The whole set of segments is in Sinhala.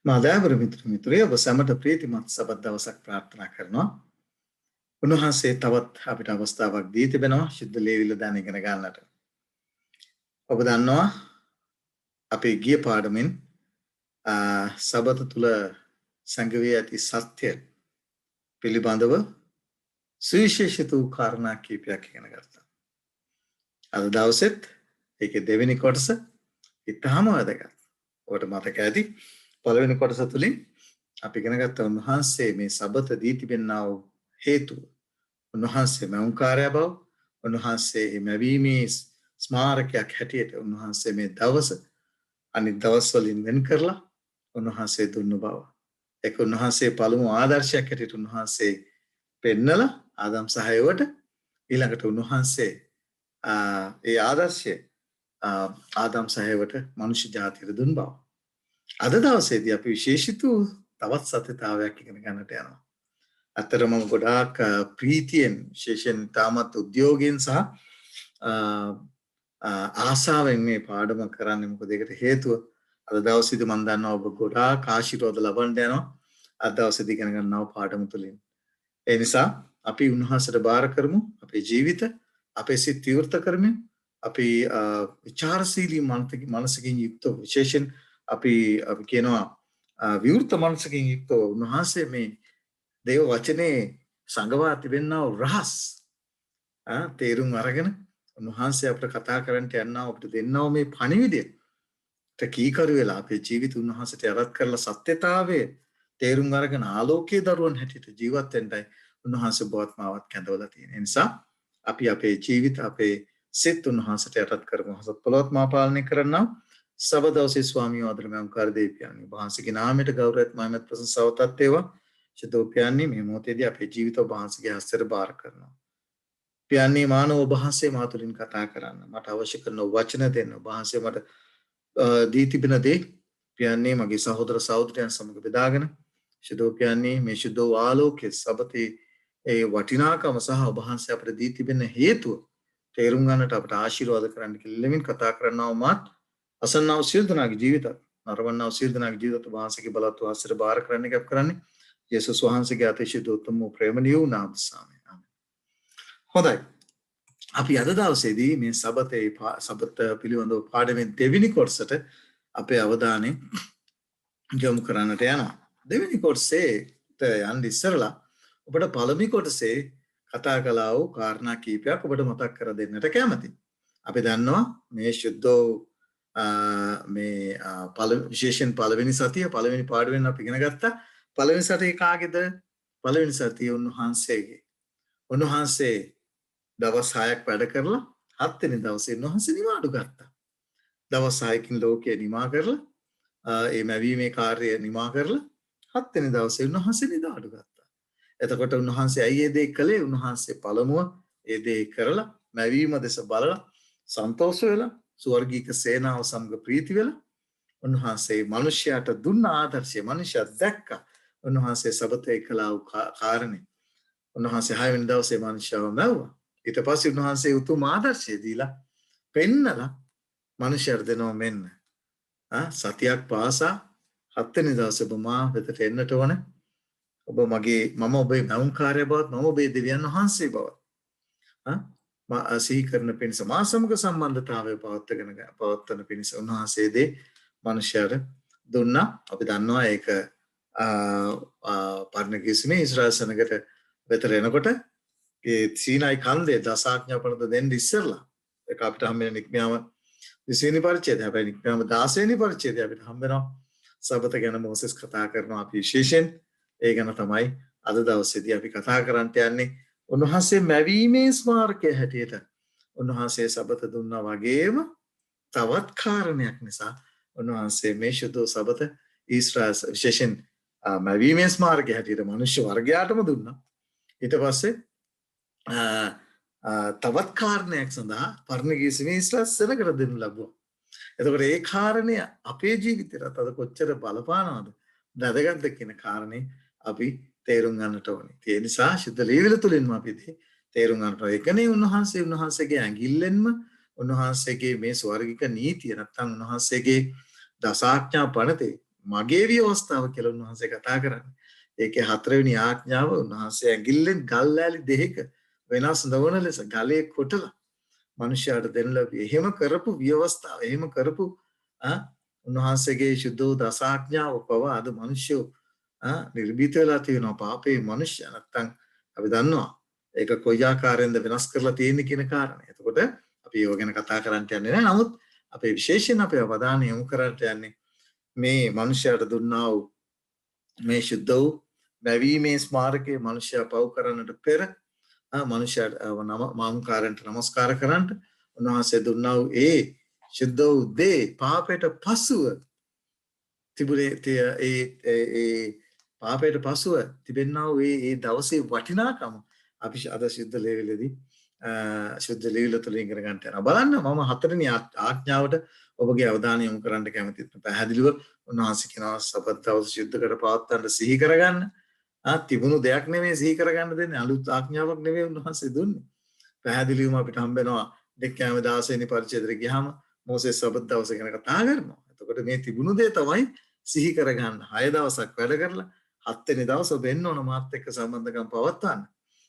මාදෑවර මිත්‍රය ඔබ සැමට ප්‍රීතිමත් සබත් දවසක් ප්‍රාර්ථනා කරනවා. උන්වහන්සේ තවත් අපිට අවස්ථාවක් දී තිබෙනවා ශුද්ධ ලේවිල දාන ඉගෙන ගන්නට. ඔබ දන්නවා අපේ ගිය පාඩමින් සබත තුල සංගවේ ඇති සත්‍ය පිළිබඳව සුවිශේෂිත වූ කාරණා කීපයක් ඉගෙන ගත්තා. අද දවසෙත් ඒකේ දෙවෙනි කොටස ඉතාම වැදගත්. ඔබට මතක ඇති පළවෙනි කොටස තුලින් අපි ඉගෙන ගත්ත උන්වහන්සේ මේ සබත දී තිබෙනා වූ හේතුව, උන්වහන්සේ මෞංකාරය බව, උන්වහන්සේ මැවීමේ ස්මාරකයක් හැටියට උන්වහන්සේ මේ දවස අනිත් දවස් වලින් වෙන් කරලා උන්වහන්සේ දුන්නු බව. ඒක උන්වහන්සේ පළමු ආදර්ශයක් හැටියට උන්වහන්සේ පෙන්නලා ආදම් සහයවට ඊළඟට උන්වහන්සේ ඒ ආදර්ශය ආදම් සහයවට මනුෂ්‍ය ජාතියට දුන් බව. අද දවසේදී අපි විශේෂිත තවත් සත්‍යතාවයක් ඉගෙන ගන්නට යනවා. අතරම ගොඩාක් ප්‍රීතියෙන් විශේෂයෙන් තාමත් උද්‍යෝගයෙන් සහ ආසාවෙන් මේ පාඩම කරන්නේ. මොකද ඒකට හේතුව අද දවසේදී මම දන්නවා ඔබ ගොඩාක් ආශිර්වාද ලබන්න යනවා අද දවසේදී ඉගෙන ගන්නව පාඩම තුලින්. ඒ නිසා අපි උන්වහන්සේට බාර කරමු අපේ ජීවිත, අපේ සිත් විවෘත කරමින් අපි විචාරශීලී මනසකින් යුක්ත විශේෂයෙන් අපි කියනවා විවෘත මනසකින් යුක්තව උන්වහන්සේ මේ දේව වචනේ සංගවා තිබෙනා රහස් තේරුම් අරගෙන උන්වහන්සේ අපිට කතා කරන්නට යනවා, අපිට දෙන්නා මේ පණිවිඩයට කීකරු වෙලා අපේ ජීවිත උන්වහන්සේට යටත් කරලා සත්‍යතාවයේ තේරුම් අරගෙන ආලෝකයේ දරුවන් හැටියට ජීවත් වෙන්නයි උන්වහන්සේ බවත්මාවත් කැඳවලා තියෙන. ඒ නිසා අපි අපේ ජීවිත, අපේ සිත් උන්වහන්සේට යටත් කරමු. සත්පලවත්මා පාලනය කරන්නා සබදවසේ ස්වාමීන් වහන්සේ මම දෙවියන්ගේ වහන්සේගේ නාමයට ගෞරවයත් මහිමත් ප්‍රශංසාවතත් වේවා. චිතෝපයන්නේ මේ මොහොතේදී අපේ ජීවිත වහන්සේගේ හස්තයට බාර කරනවා. පියන්නේ මානව වහන්සේ මාතුලින් කතා කරන්න. මට අවශ්‍ය කරන වචන දෙන්න. වහන්සේ මට දී තිබෙන දේ පියන්නේ මගේ සහෝදර සහෝදරයන් සමග බෙදාගෙන චිතෝපයන්නේ මේ ශුද්ධ ආලෝකයේ සබතේ ඒ වටිනාකම සහ වහන්සේ අපිට දී තිබෙන හේතුව තේරුම් ගන්නට අපට ආශිර්වාද කරන්න කියලා කතා කරනවා මාත් අසන්නව සියලු දෙනාගේ ජීවිත නරඹන්නව සියලු දෙනාගේ ජීවිත වහන්සේගේ බලවත් වාසයට බාර කරන්න එකක් කරන්නේ යේසුස් වහන්සේගේ අතිශය උත්තම ප්‍රේමණීය වූ නාම සාමයෙන්. ආමෙන්. හොඳයි. අපි අද දවසේදී මේ සබත පිළිබඳව පාඩමේ දෙවෙනි කොටසට අපේ අවධානය යොමු කරන්නට යනවා. දෙවෙනි කොටසේට යන්න ඉස්සරලා ඔබට පළවෙනි කොටසේ කතා කළා වූ කාරණා කීපයක් ඔබට මතක් කර දෙන්නට කැමතියි. අපි දන්නවා මේ ශුද්ධෝ මේ විශේෂයෙන් පළවෙනි සතිය පළවෙනි පාඩුවෙන් අපි ඉගෙන ගත්තා. පළවෙනි සතිය කාගේද? පළවෙනි සතිය උන්වහන්සේගේ. උන්වහන්සේ දවස් 6ක් වැඩ කරලා 7 වෙනි දවසේ උන්වහන්සේ නිවාඩු ගත්තා. දවස් 6කින් ලෝකය නිමා කරලා ඒ මැවීමේ කාර්යය නිමා කරලා 7 වෙනි දවසේ උන්වහන්සේ නිවාඩු ගත්තා. එතකොට උන්වහන්සේ ඇයි ඒ දේ කළේ? උන්වහන්සේ පළමුව ඒ දේ කරලා මැවීම දෙස බලලා සන්තෝෂ වෙලා ස්වර්ගීක සේනාව සමග ප්‍රීති වෙලා උන්වහන්සේ මිනිසයාට දුන්න ආදර්ශය මිනිසයා දැක්කා. උන්වහන්සේ සබතේ කළා වූ කාරණේ උන්වහන්සේ 6 වෙනි දවසේ මිනිසයාව මැව්වා. ඊට පස්සේ උන්වහන්සේ උතුම් ආදර්ශය දීලා පෙන්නලා මිනිසයාට දෙනවා මෙන්න සතියක් පාසා 7 වෙනි දවසේ ඔබ මා වෙතට එන්නට ඕන. ඔබ මම ඔබේ මෞංකාරය බවත් මම ඔබේ දෙවියන් වහන්සේ බවත් සිහි කරන පිණිස මා සමග සම්බන්ධතාවය පවත්වන පිණිස උන්වහන්සේ දේ මිනිසයාට දුන්නා. අපි දන්නවා ඒක පරණ කිසිමේ ඊශ්‍රායල් සෙනගට වෙතර එනකොට ඒ සීනායි කන්දේ දසාඥා පනත දෙන්න ඉස්සෙල්ලා ඒක අපිට හම්බ වෙන නික්මියාව 20 වෙනි පරිච්ඡේදය. හැබැයි නික්මියාව 16 වෙනි පරිච්ඡේදය අපිට හම්බ වෙනවා. සබත ගැන මොසෙස් කතා කරනවා. අපි විශේෂයෙන් ඒ ගැන තමයි අද දවසේදී අපි කතා කරන්නට යන්නේ. උන්වහන්සේ මැවීමේ ස්මාරකය හැටියට උන්වහන්සේ සබත දුන්නා වගේම තවත් කාරණයක් නිසා උන්වහන්සේ මේ ශුද්ධ සබත ඊශ්‍රායල් විශේෂයෙන් මැවීමේ ස්මාරකය හැටියට මනුෂ්‍ය වර්ගයාටම දුන්නා. ඊට පස්සේ තවත් කාරණයක් සඳහා පරණ කිසිමේ ඊශ්‍රායල් සෙනගට දෙන්න ලැබුවා. එතකොට ඒ කාරණය අපේ ජීවිතේට අද කොච්චර බලපානවද? වැදගත්ද කියන කාරණේ අපි තේරුම් ගන්නට ඕනේ. ඒ නිසා ශුද්ධ ලේවිල තුලින්ම අපි තේරුම් ගන්නට ඕනේ. ඒකනේ උන්වහන්සේගේ ඇඟිල්ලෙන්ම උන්වහන්සේගේ මේ ස්වර්ගික නීතිය නැත්නම් උන්වහන්සේගේ දසාඥා පනතේ මගේ ව්‍යවස්ථාව කියලා උන්වහන්සේ කතා කරන්නේ. ඒකේ හතරවෙනි ආඥාව උන්වහන්සේ ඇඟිල්ලෙන් ගල් ඇලි දෙකක වෙනස් නොවන ලෙස ගලේ කොටලා මිනිසයාට දෙන්න ලැබී. එහෙම කරපු ව්‍යවස්ථාව, එහෙම කරපු උන්වහන්සේගේ සුද්ධ දස ආඥාව පවා අද මිනිස්සු නිර්භීත වෙලා තියෙනවා. පාපේ මිනිස්සයා නැත්තම් අපි දන්නවා ඒක කොයි ආකාරයෙන්ද වෙනස් කරලා තියෙන්නේ කියන කාරණය. එතකොට අපි ඒව ගැන කතා කරන්න යන්නේ නැහැ. නමුත් අපේ විශේෂයෙන් අපේ අවධානය යොමු කරන්නට යන්නේ මේ මිනිසයාට දුන්නා වූ මේ සුද්ධ වූ බැවීමේ ස්මාරකයේ මිනිසයා පව කරන්නට පෙර මිනිසයාට මාම්කාරයන්ට නමස්කාර කරන්නට උන්වහන්සේ දුන්නා වූ ඒ සුද්ධ වූ දේ පාපයට පසුව තිබුණේ ඒ පාපයට පසුව තිබෙනා වූ ඒ දවසේ වටිනාකම අපි අද සුද්ධ ලේවිලදී සුද්ධ ලේවිල තුළ ඉගෙන ගන්නට යනවා. බලන්න මම හතරවෙනි ආඥාවට ඔබගේ අවධානය යොමු කරන්න කැමතියි. පැහැදිලිව උන්වහන්සේ කියනවා සබත් දවස සුද්ධ කර පවත්වන්න සිහි කරගන්න. තිබුණු දෙයක් නෙමෙයි සිහි කරගන්න දෙන්නේ. අලුත් ආඥාවක් නෙමෙයි උන්වහන්සේ දුන්නේ. පැහැදිලිවම අපිට හම්බ වෙනවා දෙක්කෑම 16 වෙනි පරිච්ඡේදෙට ගියාම මෝසෙස් සබත් දවස ගැන කතා කරනවා. එතකොට මේ තිබුණු දේ තමයි සිහි කරගන්න. 6 දවසක් වැඩ කරලා 7 වෙනි දවස වෙන්න ඕන මාත් එක්ක සම්බන්ධකම් පවත්වන්න.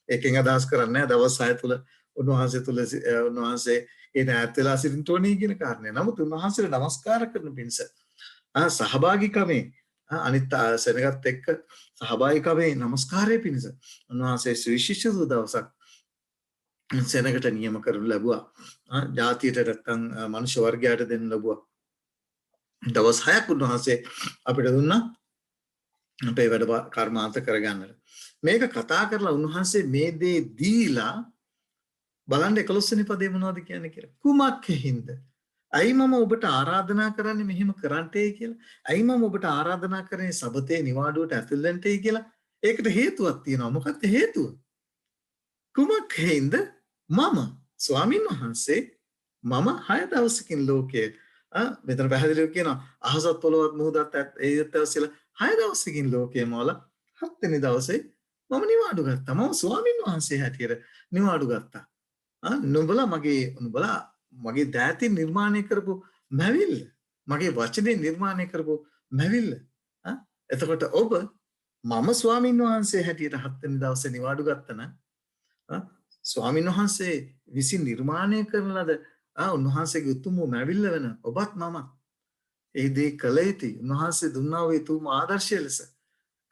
ඒකෙන් අදහස් කරන්නේ දවස් 6 තුල උන්වහන්සේ ඒ ඈත් වෙලා සිටින්න ඕනේ කියන කාරණය. නමුත් උන්වහන්සේට නමස්කාර කරන පිණිස සහභාගීකමේ අනිත් සෙනගත් එක්ක සහභාගීකමේ නමස්කාරයේ පිණිස උන්වහන්සේ විශේෂ දවසක් සෙනගට නියම කරනු ලැබුවා. ජාතියට නැත්තම් මනුෂ්‍ය වර්ගයට දෙන්න ලැබුවා. දවස් 6ක් උන්වහන්සේ අපිට දුන්නා අපේ වැඩ කර්මාන්ත කරගන්නට. මේක කතා කරලා උන්වහන්සේ මේ දේ දීලා බලන්න 11 වෙනි පදේ මොනවද කියන්නේ කියලා. කුමක් හින්ද? ඇයි මම ඔබට ආරාධනා කරන්නේ මෙහෙම කරන්නටයි කියලා? ඇයි මම ඔබට ආරාධනා කරන්නේ සබතේ නිවාඩුවට ඇතුල් වෙන්නටයි කියලා? ඒකට හේතුවක් තියෙනවා. මොකක්ද හේතුව? කුමක් හින්ද මම ස්වාමින් වහන්සේ මම 6 දවසකින් ලෝකයේ මෙතන පැහැදිලිව කියනවා අහසත් පොළොවත් මුහුදත් ඒත් ඇවිස්සලා 6 දවසකින් ලෝකයේ මවල 7 වෙනි දවසේ මම නිවාඩු ගත්තා. මම ස්වාමින් වහන්සේ හැටියට නිවාඩු ගත්තා. නුඹලා මගේ දෑතින් නිර්මාණය කරපු මැවිල්ල, මගේ වචනේ නිර්මාණය කරපු මැවිල්ල. එතකොට ඔබ මම ස්වාමින් වහන්සේ හැටියට 7 වෙනි දවසේ නිවාඩු ගත්තා නම් ස්වාමින් වහන්සේ විසින් නිර්මාණය කරන ලද උන්වහන්සේගේ උතුම් මැවිල්ල වෙන ඔබත් මමත් ඒ දේ කළ යුතුයි. උන්වහන්සේ දුන්නා වූ උතුම් ආදර්ශය ලෙස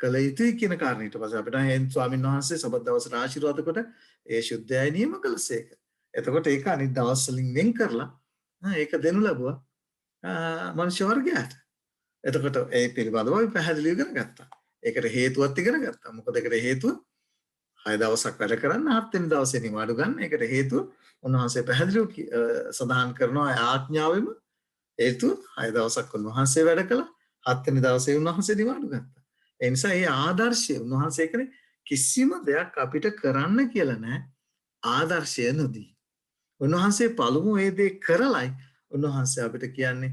කළ යුතුයි කියන කාරණේ. ඊට පස්සේ අපිට හේන් ස්වාමින් වහන්සේ සබත් දවසට ආශිර්වාද කොට ඒ ශුද්ධය නියම කළසේක. එතකොට ඒක අනිත් දවස් වලින් වෙන් කරලා ඒක දෙනු ලැබුවා මනුෂ්‍ය වර්ගයාට. එතකොට ඒ පිළිබඳව අපි පැහැදිලිව ඉගෙන ගත්තා. ඒකට හේතුවත් ඉගෙන ගත්තා. මොකද ඒකට හේතුව 6 දවසක් වැඩ කරන්න 7 වෙනි දවසේ නිවාඩු ගන්න. ඒකට හේතුව උන්වහන්සේ පැහැදිලිව සඳහන් කරනවා ආඥාවෙම හේතුව 6 දවසක් උන්වහන්සේ වැඩ කළා. 7 වෙනි දවසේ උන්වහන්සේ නිවාඩු ගත්තා. ඒ නිසා මේ ආදර්ශය උන්වහන්සේ කියන්නේ කිසිම දෙයක් අපිට කරන්න කියලා නෑ ආදර්ශය නොදී. උන්වහන්සේ පළමු ඒ දේ කරලයි උන්වහන්සේ අපිට කියන්නේ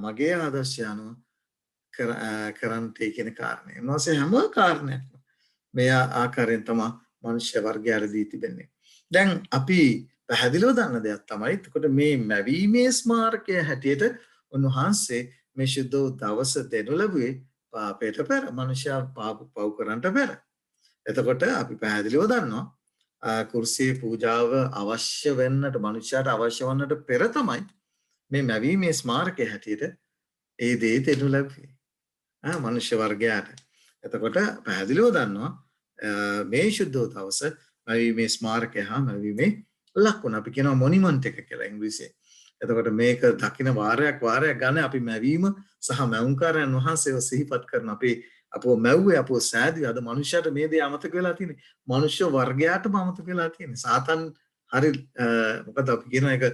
මගේ ආදර්ශය අනුව කරන්නට කියන කාරණේ. උන්වහන්සේ හැම කාරණයක්ම මේ ආකාරයෙන් තමයි මනුෂ්‍ය වර්ගයට දී තිබෙන්නේ. දැන් අපි පැහැදිලිව දන්න දෙයක් තමයි එතකොට මේ මැවීමේ ස්මාරකය හැටියට උන්වහන්සේ මේ සුද්ධ දවස දෙනු ලැබුවේ පාපයට පෙර, මනුෂ්‍යයා පව් කරන්නට පෙර. එතකොට අපි පැහැදිලිව දන්නවා කුර්සියේ පූජාව අවශ්‍ය වෙන්නට මනුෂ්‍යයාට අවශ්‍ය වන්නට පෙර තමයි මේ මැවීමේ ස්මාරකය හැටියට ඒ දේ දෙනු ලැබුවේ මනුෂ්‍ය වර්ගයාට. එතකොට පැහැදිලිව දන්නවා මේ සුද්ධ දවස මැවීමේ ස්මාරකය හා මැවීමේ ලකුණ අපි කියනවා මොනිමන්ට් එක කියලා ඉංග්‍රීසියෙන්. එතකොට මේක දකින වාරයක් ගන්න අපි මැවීම සහ මැවුම්කාරයන් වහන්සේව සිහිපත් කරන අපව මැව්වේ අපව සෑදුවේ අද මනුෂ්‍යයාට මේ දේ අමතක වෙලා තියෙන්නේ. මනුෂ්‍ය වර්ගයාටම අමතක වෙලා තියෙන්නේ. සාතන් හරි මොකද අපි කියන එක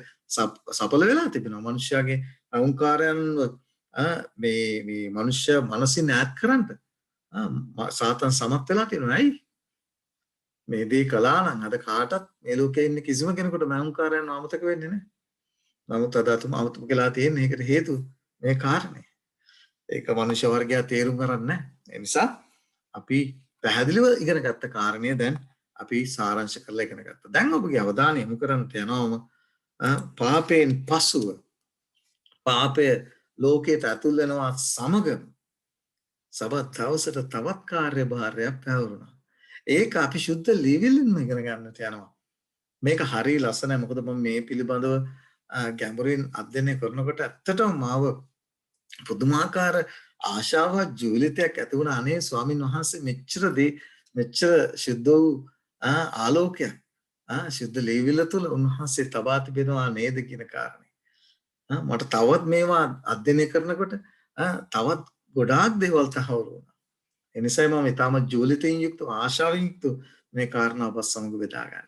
සඵල වෙලා තිබෙනවා. මනුෂ්‍යයාගේ මැවුම්කාරයන් මේ මනුෂ්‍ය මනසින් ඈත් කරන්න සාතන් සමත් වෙලා තියෙනවා. ඇයි? මේ දේ කළා නම් අද කාටත් මේ ලෝකේ ඉන්න කිසිම කෙනෙකුට මෞංකාරයන් අමතක වෙන්නේ නැහැ. නමුත් අද අතුම අමතක වෙලා තියෙන්නේ ඒකට හේතුව මේ කාරණේ. ඒක මනුෂ්‍ය වර්ගය තේරුම් ගන්න නැහැ. ඒ නිසා අපි පැහැදිලිව ඉගෙන ගත්ත කාරණේ දැන් අපි සාරාංශ කරලා ඉගෙන ගත්තා. දැන් ඔබගේ අවධානය යොමු කරන්නට යනවාම පාපයෙන් පසුව පාපය ලෝකයට ඇතුල් වෙනවා සමග සබත් දවසට තවත් කාර්යභාරයක් පැවරුණා. ඒක අපි ශුද්ධ ලිවිලින්ම ඉගෙන ගන්නට යනවා. මේක හරි ලස්සනයි. මොකද මම මේ පිළිබඳව ගැඹුරින් අධ්‍යයනය කරනකොට ඇත්තටම මාව පුදුමාකාර ආශාවක් ජීවිතයක් ඇති වුණා. අනේ ස්වාමින් වහන්සේ මෙච්චර දේ මෙච්චර ශුද්ධ වූ ආලෝකයක් ශුද්ධ ලේවිල තුළ උන්වහන්සේ තබා තිබෙනවා නේද කියන කාරණේ. මට තවත් මේවා අධ්‍යයනය කරනකොට තවත් ගොඩාක් දේවල් තහවුරු වුණා. ඒ නිසා මම ඊටම ජීවිතයෙන් යුක්ත ආශාවෙන් යුක්ත මේ කාරණා ඔබ සමග බෙදාගන්නේ.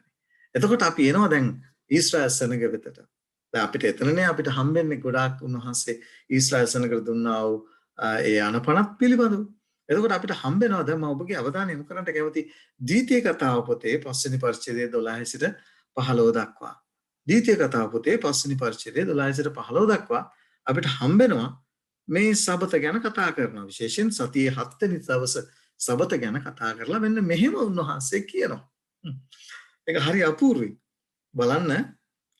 එතකොට අපි එනවා දැන් ඊශ්‍රායල් සෙනග වෙතට. දැන් අපිට එතනනේ අපිට හම්බෙන්නේ ගොඩාක් උන්වහන්සේ ඊශ්‍රායල් සෙනගට දුන්නා වූ ඒ අනපනත් පිළිබඳව. එතකොට අපිට හම්බෙනවා දැන් මම ඔබගේ අවධානය යොමු කරන්නට කැමති ද්විතීය කතාව පොතේ 5 වෙනි පරිච්ඡේදයේ 12 සිට 15 දක්වා. ද්විතීය කතාව පොතේ 5 වෙනි පරිච්ඡේදයේ 12 සිට 15 දක්වා අපිට හම්බෙනවා මේ සබත ගැන කතා කරනවා. විශේෂයෙන් සතියේ 7 වෙනි දවස සබත ගැන කතා කරලා මෙන්න මෙහෙම උන්වහන්සේ කියනවා. ඒක හරි අපූර්වයි. බලන්න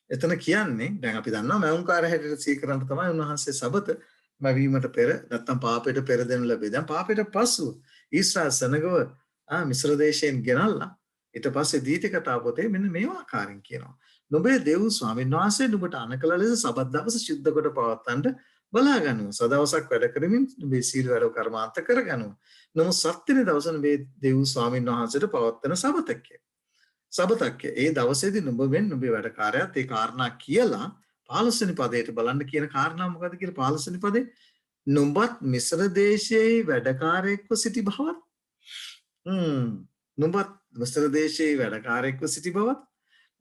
එතන කියන්නේ දැන් අපි දන්නවා මෞංකාර හැටියට සීකරන්න තමයි උන්වහන්සේ සබත මැවීමට පෙර නැත්තම් පාපයට පෙර දෙනු ලැබේ. දැන් පාපයට පසු ඊශ්‍රායල් සනගව මිශ්‍ර දේශයෙන් ගෙනල්ලා ඊට පස්සේ දීති කතා පොතේ මෙන්න මේ ආකාරයෙන් කියනවා. නුඹේ දෙව් ස්වාමීන් වහන්සේ නුඹට අනකල ලෙස සබත් දවස සුද්ධ කොට පවත්වන්නට බලා ගන්නව. සදවසක් වැඩ කරමින් නුඹේ සීල වැඩ කර්මාන්ත කරගනව. නමුත් සත්වෙනි දවස නුඹේ දෙව් ස්වාමීන් වහන්සේට පවත්වන සබතක්ය. සබතක්ය. ඒ දවසේදී නුඹ වෙන් නුඹේ වැඩකාරයාත් ඒ කාරණා කියලා 15 වෙනි පදයට බලන්න කියන කාරණා මොකද්ද කියලා 15 වෙනි පදේ නුඹත් මිශ්‍ර දේශයේ වැඩකාරයෙක්ව සිටි බවත් නුඹත් මිශ්‍ර දේශයේ වැඩකාරයෙක්ව සිටි බවත්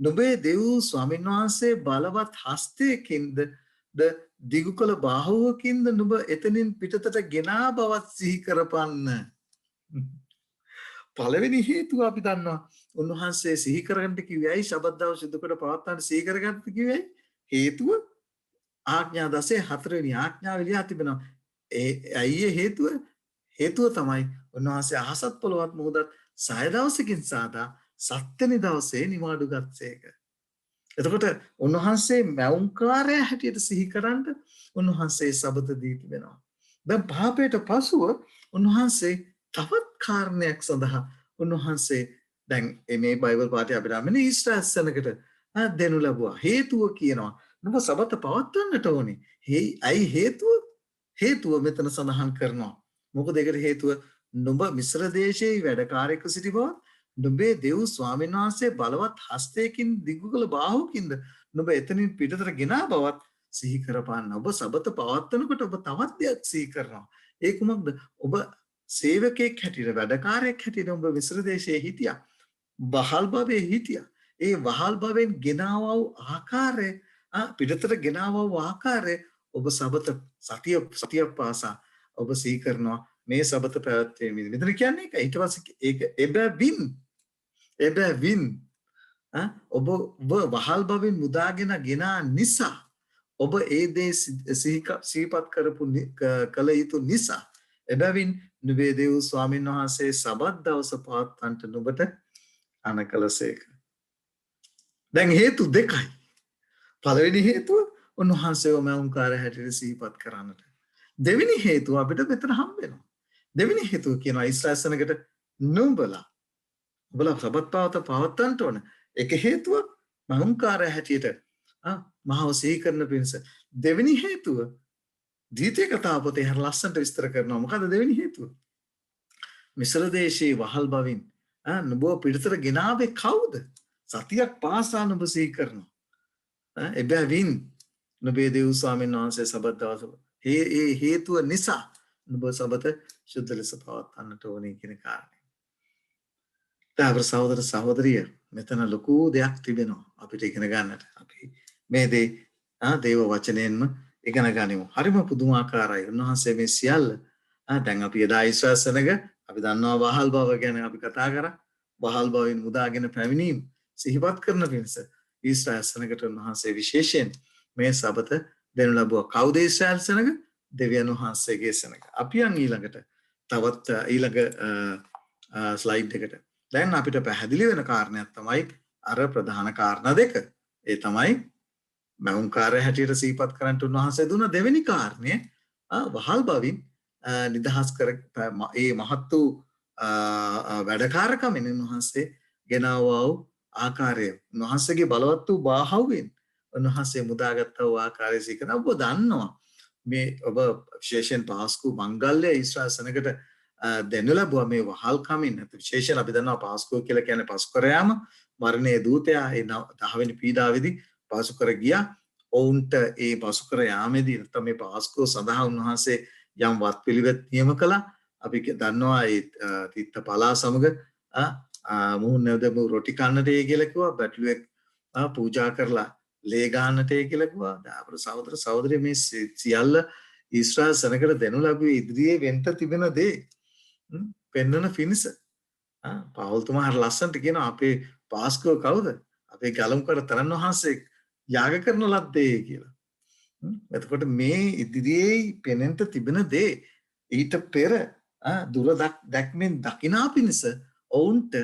නුඹේ දෙව් ස්වාමීන් වහන්සේ බලවත් හස්තයකින්ද දිගු කළ බාහුවකින්ද නුඹ එතනින් පිටතට ගෙනා බවත් සිහි කරපන්න. පළවෙනි හේතුව අපි දන්නවා උන්වහන්සේ සිහි කරගන්න කිව්වේ ඇයි ශබත් දවස් සුද්ධ කොට පවත්වන්න සිහි කරගන්න කිව්වේ හේතුව ආඥා 10 4 වෙනි ආඥාව එළියා තිබෙනවා. ඇයි හේතුව තමයි උන්වහන්සේ අහසත් පොළොවත් මොහොතත් 6 දවසකින් සාදා 7 වෙනි දවසේ නිවාඩු ගත්තේක. එතකොට උන්වහන්සේ මෞංකාරය හැටියට සිහි කරන්න උන්වහන්සේ සබත දී තිබෙනවා. දැන් පාපයට පසුව උන්වහන්සේ තවත් කාරණයක් සඳහා උන්වහන්සේ දැන් මේ බයිබල් පාඨය අපිට අමන ඊශ්‍රායල් සෙනගට දෙනු ලැබුවා. හේතුව කියනවා නුඹ සබත පවත්වන්නට ඕනේ. ඇයි හේතුව මෙතන සඳහන් කරනවා. මොකද ඒකට හේතුව නුඹ මිශ්‍ර දේශයේ වැඩකාරයෙකු සිටි බවත් නුඹේ දෙව් ස්වාමීන් වහන්සේ බලවත් හස්තයකින් දිගු කළ බාහුවකින්ද නුඹ එතනින් පිටතට ගෙනා බවත් සිහි කරපාන්න. ඔබ සබත පවත්වනකොට ඔබ තවත් දෙයක් සිහි කරනවා. ඒ කුමක්ද? ඔබ සේවකයෙක් හැටියට වැඩකාරයෙක් හැටියට ඔබ මිශ්‍ර දේශයේ හිටියා. වහල් භවයේ හිටියා. ඒ වහල් භවෙන් ගෙනාවා වූ ආකාරය පිටතට ගෙනාවා වූ ආකාරය ඔබ සබත සතිය පාසා ඔබ සිහි කරනවා. මේ සබත පැවැත්වීමේදී මෙතන කියන්නේ ඒක ඊට පස්සේ ඒක එබැවින් ඔබ වහල් භවෙන් මුදාගෙන ගෙනා නිසා ඔබ ඒ දේ සිහිපත් කරපු කළ යුතු නිසා එබැවින් නුඹේ දෙව් ස්වාමීන් වහන්සේ සබත් දවස පවත්වන්නට නුඹට අනකලසේක. දැන් හේතු දෙකයි. පළවෙනි හේතුව උන්වහන්සේව මෞංකාර හැටියට සිහිපත් කරන්නට. දෙවෙනි හේතුව අපිට මෙතන හම්බ වෙනවා. දෙවෙනි හේතුව කියනවා ඊශ්‍රායල් සෙනගට නුඹලා සබත් පවත්වන්නට ඕන. එක හේතුව මෞංකාර හැටියට මහව සිහි කරන පිණිස. දෙවෙනි හේතුව දීතිය කතාව පොතේ හර ලස්සනට විස්තර කරනවා. මොකද දෙවෙනි හේතුව? මිශ්‍ර දේශයේ වහල් බවින් නුඹව පිටතට ගෙනාවේ කවුද? සතියක් පාසා නුඹ සිහි කරනවා. එබැවින් නුඹේ දෙව් ස්වාමීන් වහන්සේ සබත් දවස ඒ හේතුව නිසා නුඹ සබත ශුද්ධ ලෙස පවත්වන්නට ඕනේ කියන කාරණය. තාවර සහෝදර සහෝදරිය මෙතන ලොකු දෙයක් තිබෙනවා අපිට ඉගෙන ගන්නට. අපි මේ දේ දේව වචනයෙන්ම ඉගෙන ගනිමු. හරිම පුදුමාකාරයි. උන්වහන්සේ මේ සියල්ල දැන් අපි එදා ඊශ්‍රායල් සෙනග අපි දන්නවා වහල් බව ගැන අපි කතා කරා. වහල් බවින් මුදාගෙන පැමිණීම සිහිපත් කරන පිණිස ඊශ්‍රායල් සෙනගට උන්වහන්සේ විශේෂයෙන් මේ සබත දෙනු ලැබුවා. කවුද ඊශ්‍රායල් සෙනග? දෙවියන් වහන්සේගේ සෙනග. අපි යන් ඊළඟට තවත් ඊළඟ ස්ලයිඩ් එකට. දැන් අපිට පැහැදිලි වෙන කාරණයක් තමයි අර ප්‍රධාන කාරණා දෙක. ඒ තමයි මෞංකාරය හැටියට සිහිපත් කරන්නට උන්වහන්සේ දුන්න දෙවෙනි කාරණය වහල් බවින් නිදහස් කර ඒ මහත් වූ වැඩකාරකමෙන් උන්වහන්සේ ගෙනාවා වූ ආකාරය උන්වහන්සේගේ බලවත් වූ බාහුවෙන් උන්වහන්සේ මුදාගත්තා වූ ආකාරය සිකන ඔබ දන්නවා මේ ඔබ විශේෂයෙන් පාස්කු මංගල්‍ය ඊශ්‍රායල් සෙනගට දෙනු ලැබුවා මේ වහල්කමින් විශේෂයෙන් අපි දන්නවා පාස්කුව කියලා කියන්නේ පසු කර යාම මරණයේ දූතයා ඒ 10 වෙනි පීඩාවේදී පසු කර ගියා ඔවුන්ට ඒ පසු කර යාමේදී නැත්නම් මේ පාස්කුව සඳහා උන්වහන්සේ යම් වත්පිළිවෙත් නියම කළා අපි දන්නවා ඒ තිත්ත පලා සමග මුහුණ නැවදමු රොටි කන්නට ඒ කියලා කිව්වා බැටළුවෙක් පූජා කරලා ලේ ගන්නට ඒ කියලා කිව්වා දාපර සහෝදර සහෝදරිය මේ සියල්ල ඊශ්‍රායල් සෙනගට දෙනු ලැබුවේ ඉදිරියේ වෙන්ට තිබෙන දේ පෙන්වන පිණිස පාවුල්තුමා හරි ලස්සනට කියනවා අපේ පාස්කුව කවුද අපේ ගලමුකර තරන් වහන්සේ යාග කරන ලද්දේ කියලා එතකොට මේ ඉදිරියේ පෙනෙන්න තිබෙන දේ ඊට පෙර දුර දැක්මෙන් දකිනා පිණිස ඔවුන්ට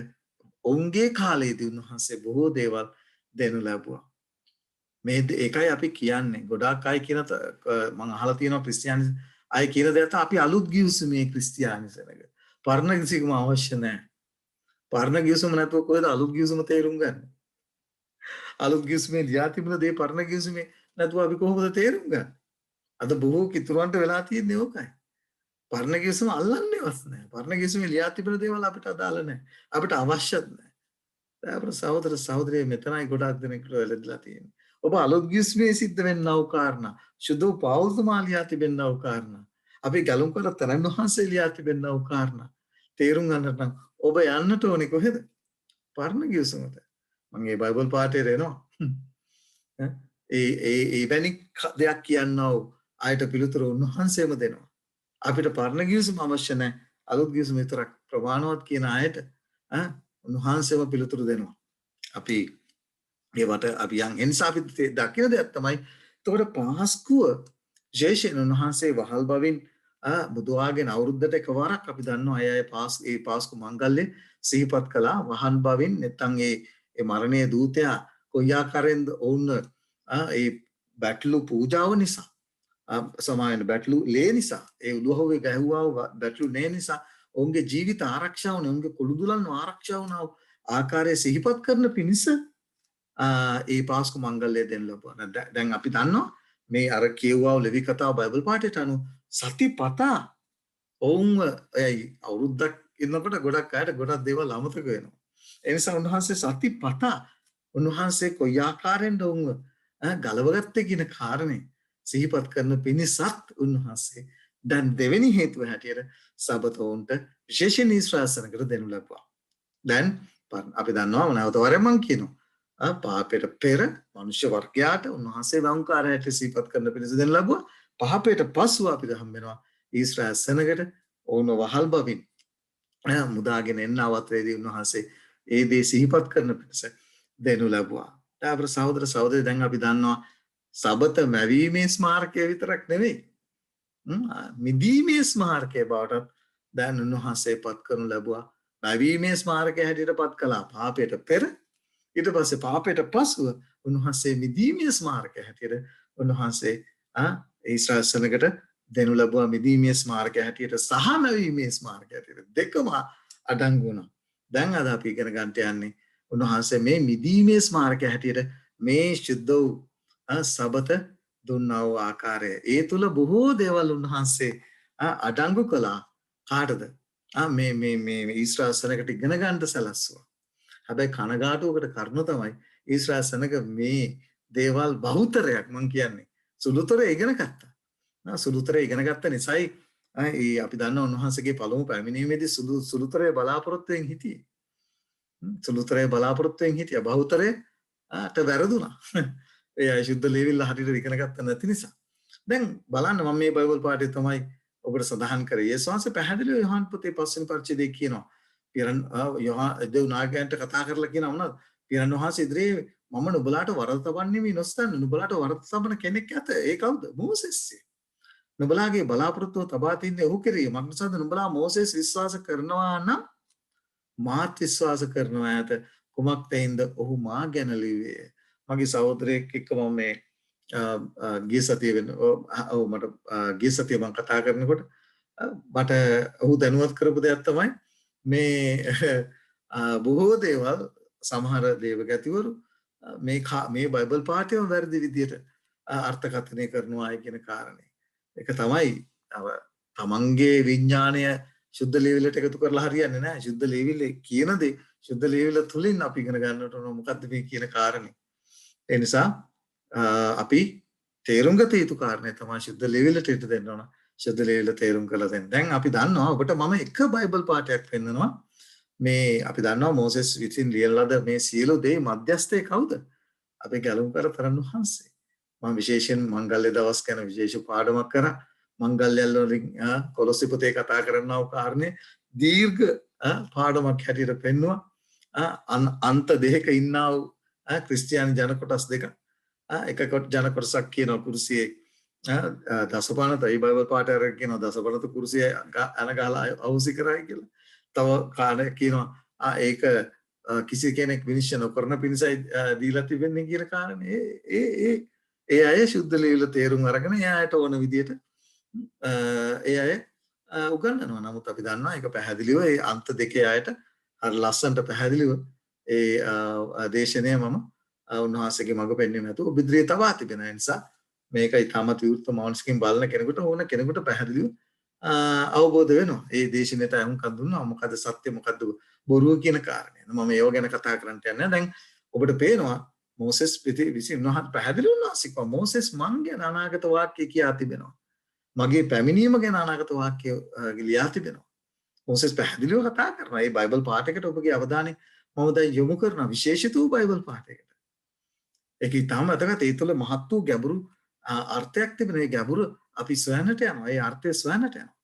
ඔවුන්ගේ කාලයේදී උන්වහන්සේ බොහෝ දේවල් දෙනු ලැබුවා මේ ඒකයි අපි කියන්නේ ගොඩාක් අය කියන මම අහලා තියෙනවා ක්‍රිස්තියානි අය කියන දේ අපි අලුත් ගිවිසුමේ ක්‍රිස්තියානි සෙනග පරණ ගිවිසුම අවශ්‍ය නැහැ පරණ ගිවිසුම නැතුව කොහෙද අලුත් ගිවිසුම තේරුම් ගන්න අලුත් ගිවිසුමේ ලියා තිබුණ දේ පරණ ගිවිසුමේ නැතුව අපි කොහොමද තේරුම් ගන්න අද බොහෝ කිතුරන්ට වෙලා තියෙන්නේ ඕකයි පරණ ගිවිසුම අල්ලන්නේවත් නැහැ පරණ ගිවිසුමේ ලියා තිබුණ දේවල් අපිට අදාළ නැහැ අපිට අවශ්‍යත් නැහැ අපේ සහෝදර සහෝදරිය මෙතනයි ගොඩාක් දෙනෙක්ට වෙලදලා තියෙන්නේ ඔබ අලුත් ගිවිසුමේ සිද්ධ වෙන්නා වූ කාරණා සුදු පෞල්තුමා ලියා තිබෙන්නා වූ කාරණා අපි ගලුම් කර තරන් වහන්සේ ලියා තිබෙන්නා වූ කාරණා තේරුම් ගන්නට නම් ඔබ යන්නට ඕනේ කොහෙද පරණ ගිවිසුමට මම මේ බයිබල් පාඩේ එනවා ඒ වැනි දෙයක් කියනවා ආයත පිළිතුරු උන්වහන්සේම දෙනවා අපිට පරණ ගිවිසුම අවශ්‍ය නැහැ අලුත් ගිවිසුම විතරක් ප්‍රමාණවත් කියන ආයත උන්වහන්සේම පිළිතුරු දෙනවා අපි ඒවට අපි යන් එනිසා අපි දකින දෙයක් තමයි එතකොට පාස්කුව ජේෂන් උන්වහන්සේ වහල් බවින් බුදුආගෙන අවුරුද්දට එකවරක් අපි දන්නවා අය ඒ පාස්කු මංගල්‍ය සිහිපත් කළා වහන් බවින් නැත්නම් ඒ මරණයේ දූතයා කොයි ආකාරයෙන්ද ඔවුන් ඒ බැටළු පූජාව නිසා සමායන බැටළු ලේ නිසා ඒ උළුහුවේ ගැහුවා බැටළු නේ නිසා ඔවුන්ගේ ජීවිත ආරක්ෂා වුණා ඔවුන්ගේ කුළුදුලන් ආරක්ෂා වුණා ආකාරය සිහිපත් කරන පිණිස ඒ පාස්කු මංගල්‍ය දෙන්න ලබන දැන් අපි දන්නවා මේ අර කියවුවා ලෙවි කතාව බයිබල් පාඩේට අනුව සතිපතා ඔවුන් අවුරුද්දක් ඉන්නකොට ගොඩක් අයට ගොඩක් දේවල් අමතක වෙනවා ඒ නිසා උන්වහන්සේ සතිපතා උන්වහන්සේ කොයි ආකාරයෙන්ද ඔවුන් ගලවගත්තේ කියන කාරණේ සිහිපත් කරන පිණිසත් උන්වහන්සේ දැන් දෙවෙනි හේතුව හැටියට සබත ඔවුන්ට විශේෂයෙන් ඊශ්‍රායල් සෙනගට දෙනු ලැබුවා දැන් අපි දන්නවා නැවත වරෙන් මම කියනවා පාපයට පෙර මනුෂ්‍ය වර්ගයාට උන්වහන්සේ වංකාරයට සිහිපත් කරන පිණිස දෙනු ලැබුවා පාපයට පසුව අපිට හම්බ වෙනවා ඊශ්‍රායල් සෙනගට ඔවුන් වහල් බවින් මුදාගෙන එන්න අවස්ථාවේදී උන්වහන්සේ ඒ දේ සිහිපත් කරන පිණිස දෙනු ලැබුවා ඊට සහෝදර සහෝදරි දැන් අපි දන්නවා සබත මැවීමේ ස්මාරකය විතරක් නෙවෙයි මිදීමේ ස්මාරකය බවට දැන් උන්වහන්සේ පත් කරනු ලැබුවා මැවීමේ ස්මාරකය හැටියට පත් කළා පාපයට පෙර ඊට පස්සේ පාපයට පසුව උන්වහන්සේ මිදීමේ ස්මාරකය හැටියට උන්වහන්සේ ඊශ්‍රායල් සෙනගට දෙනු ලැබුවා මිදීමේ ස්මාරකය හැටියට සහ මැවීමේ ස්මාරකය හැටියට දෙකම අඩංගු වුණා දැන් අද අපි ඉගෙන ගන්නට යන්නේ උන්වහන්සේ මේ මිදීමේ ස්මාරකය හැටියට මේ ශුද්ධ වූ සබත දුන්නා වූ ආකාරය ඒ තුල බොහෝ දේවල් උන්වහන්සේ අඩංගු කළා කාටද මේ ඊශ්‍රායල් සෙනගට ඉගෙන ගන්නට සැලැස්සුවා හැබැයි කනගාටුවකට කරුණ තමයි ඊශ්‍රායල් සෙනග මේ දේවල් බහුතරයක් මම කියන්නේ සුළුතර ඉගෙන ගත්තා සුළුතර ඉගෙන ගත්ත නිසායි අපි දන්නා උන්වහන්සේගේ පළමු පැමිණීමේදී සුළුතරේ බලාපොරොත්තුෙන් හිටියේ සුළුතරේ බලාපොරොත්තුෙන් හිටියා බහුතරේට වැරදුනා ඒ අය ශුද්ධ ලේවිල්ල හරියට ඉගෙන ගත්ත නැති නිසා දැන් බලන්න මම මේ බයිබල් පාඩේ තමයි ඔබට සඳහන් කරේ යේසුස් වහන්සේ පැහැදිලිව යෝහන් පොතේ 5 වෙනි පරිච්ඡේදයේ කියනවා පිරන් දෙව් නායකයන්ට කතා කරලා කියනවා මොනවද පිරන් වහන්සේ ඉදිරියේ මම නුඹලාට වරද තබන්නේ මේ නොස්තන්න නුඹලාට වරද තබන කෙනෙක් ඇත ඒ කවුද මෝසෙස් නුඹලාගේ බලාපොරොත්තුව තබා තින්නේ ඔහු කෙරෙහි මක් නිසාද නුඹලා මෝසෙස් විශ්වාස කරනවා නම් මාත් විශ්වාස කරනවා ඇත කුමක්තෙන්ද ඔහු මා ගැන ලිව්වේ මගේ සහෝදරයෙක් එක්ක මම මේ ගිය සතිය මට ගිය සතිය මම කතා කරනකොට මට ඔහු දැනුවත් කරපු දෙයක් තමයි මේ බොහෝ දේවල් සමහර දේවගතිවරු මේ බයිබල් පාඨයම වැරදි විදියට අර්ථකථනය කරනවා කියන කාරණේ. ඒක තමයි තමන්ගේ විඥාණය සුද්ධ ලේවිලට එකතු කරලා හරියන්නේ නැහැ. සුද්ධ ලේවිලේ කියන දේ සුද්ධ ලේවිල තුලින් අපි ඉගෙන ගන්නට ඕන මොකද්ද මේ කියන කාරණේ. ඒ නිසා අපි තේරුම් ගත යුතු කාරණේ තමයි සුද්ධ ලේවිලට ඉට දෙන්න ඕන. සුද්ධ ලේවිල තේරුම් කරලා දෙන්න. දැන් අපි දන්නවා ඔබට මම එක බයිබල් පාඨයක් පෙන්නනවා. මේ අපි දන්නවා මෝසෙස් විසින් ලියන ලද මේ සියලු දේ මධ්‍යස්ථේ කවුද? අපේ ගැලුම් කර තරන් වහන්සේ. මම විශේෂයෙන් මංගල්‍ය දවස් ගැන විශේෂ පාඩමක් කරා. මංගල්‍යල් වලින් කොලොස්සේ පොතේ කතා කරනව කාරණේ දීර්ඝ පාඩමක් හැටියට පෙන්නවා. අන්ත දෙක ඉන්නා වූ ක්‍රිස්තියානි ජන කොටස් දෙක. එක ජන කොටසක් කියනවා කුරුසියේ දසපනත ඒ බයිබල් පාඨය අරගෙන කියනවා දසපනත කුරුසිය අන ගහලා අවුසි කරයි කියලා. තව කාණ කියනවා ඒක කිසි කෙනෙක් විනිශ්චය නොකරන පිණිසයි දීලා තිබෙන්නේ කියන කාරණේ ඒ අය සුද්ධ ලේවිල තේරුම් අරගෙන එයාට ඕන විදියට ඒ අය උගන්වනවා. නමුත් අපි දන්නවා ඒක පැහැදිලිව ඒ අන්ත දෙකේ අයට හරි ලස්සනට පැහැදිලිව ඒ දේශනය මම උන්වහන්සේගේ මඟ පෙන්වීම නැතුව ඔබ ඉදිරියේ තබා තිබෙන නිසා මේක ඉතාමත් විවෘත මානසිකින් බලන කෙනෙකුට ඕන කෙනෙකුට පැහැදිලිව අවබෝධ වෙනවා. ඒ දේශනෙට අහුම්කම් දුන්නා මොකද්ද සත්‍ය මොකද්ද බොරුව කියන කාරණය. මම ඒව ගැන කතා කරන්න යන්නේ. දැන් ඔබට පේනවා මෝසෙස් විසින් උන්වහන්සේ පැහැදිලි වුණා සිකෝ මෝසෙස් මං ගැන අනාගත වාක්‍ය කියා තිබෙනවා. මගේ පැමිණීම ගැන අනාගත වාක්‍ය ලියා තිබෙනවා. මෝසෙස් පැහැදිලිව කතා කරනවා. මේ බයිබල් පාඨයකට ඔබගේ අවධානය මම දැන් යොමු කරන විශේෂිත වූ බයිබල් පාඨයකට. ඒක ඊටම අදගත ඒ තුළ මහත් වූ ගැඹුරු අර්ථයක් තිබෙන. ඒ ගැඹුරු අපි සොයන්නට යනවා. ඒ අර්ථය සොයන්නට යනවා.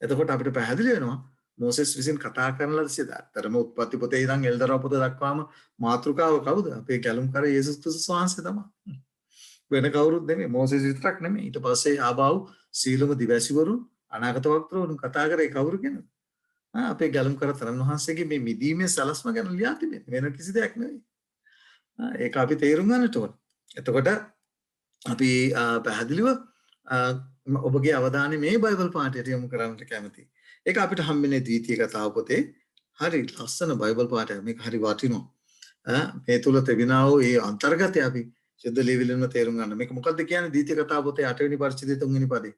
එතකොට අපිට පැහැදිලි වෙනවා මෝසෙස් විසින් කතා කරන ලද සිත. අතරම උත්පත්ති පොතේ ඉඳන් එල්දරව් පොත දක්වාම මාතෘකාව කවුද? අපේ ගැලුම් කර යේසුස් ක්‍රිස්තුස් වහන්සේ තමයි. වෙන කවුරුත් නෙමෙයි. මෝසෙස් විතරක් නෙමෙයි. ඊට පස්සේ ආබාව් සීලම දිවැසිවරු අනාගත වක්තවරුන් කතා කරේ කවුරු ගැනද? අපේ ගැලුම් කර තරන් වහන්සේගේ මේ මිදීමේ සලස්ම ගැන ලියා තිබෙන්නේ. වෙන කිසි දෙයක් නෙවෙයි. ඒක අපි තේරුම් ගන්නට ඕන. එතකොට අපි පැහැදිලිව ඔබගේ අවධානය මේ බයිබල් පාඨයට යොමු කරන්නට කැමතියි. ඒක අපිට හම්බෙන්නේ ද්විතීය කතාව පොතේ. හරි ලස්සන බයිබල් පාඨයක්. මේක හරි වටිනවා. මේ තුල තිබෙනා වූ ඒ අන්තර්ගතය අපි සුද්ධ ලේවිලින්ම තේරුම් ගන්න. මේක මොකද්ද කියන්නේ ද්විතීය කතාව පොතේ 8 වෙනි පරිච්ඡේදයේ 3 වෙනි පදේ.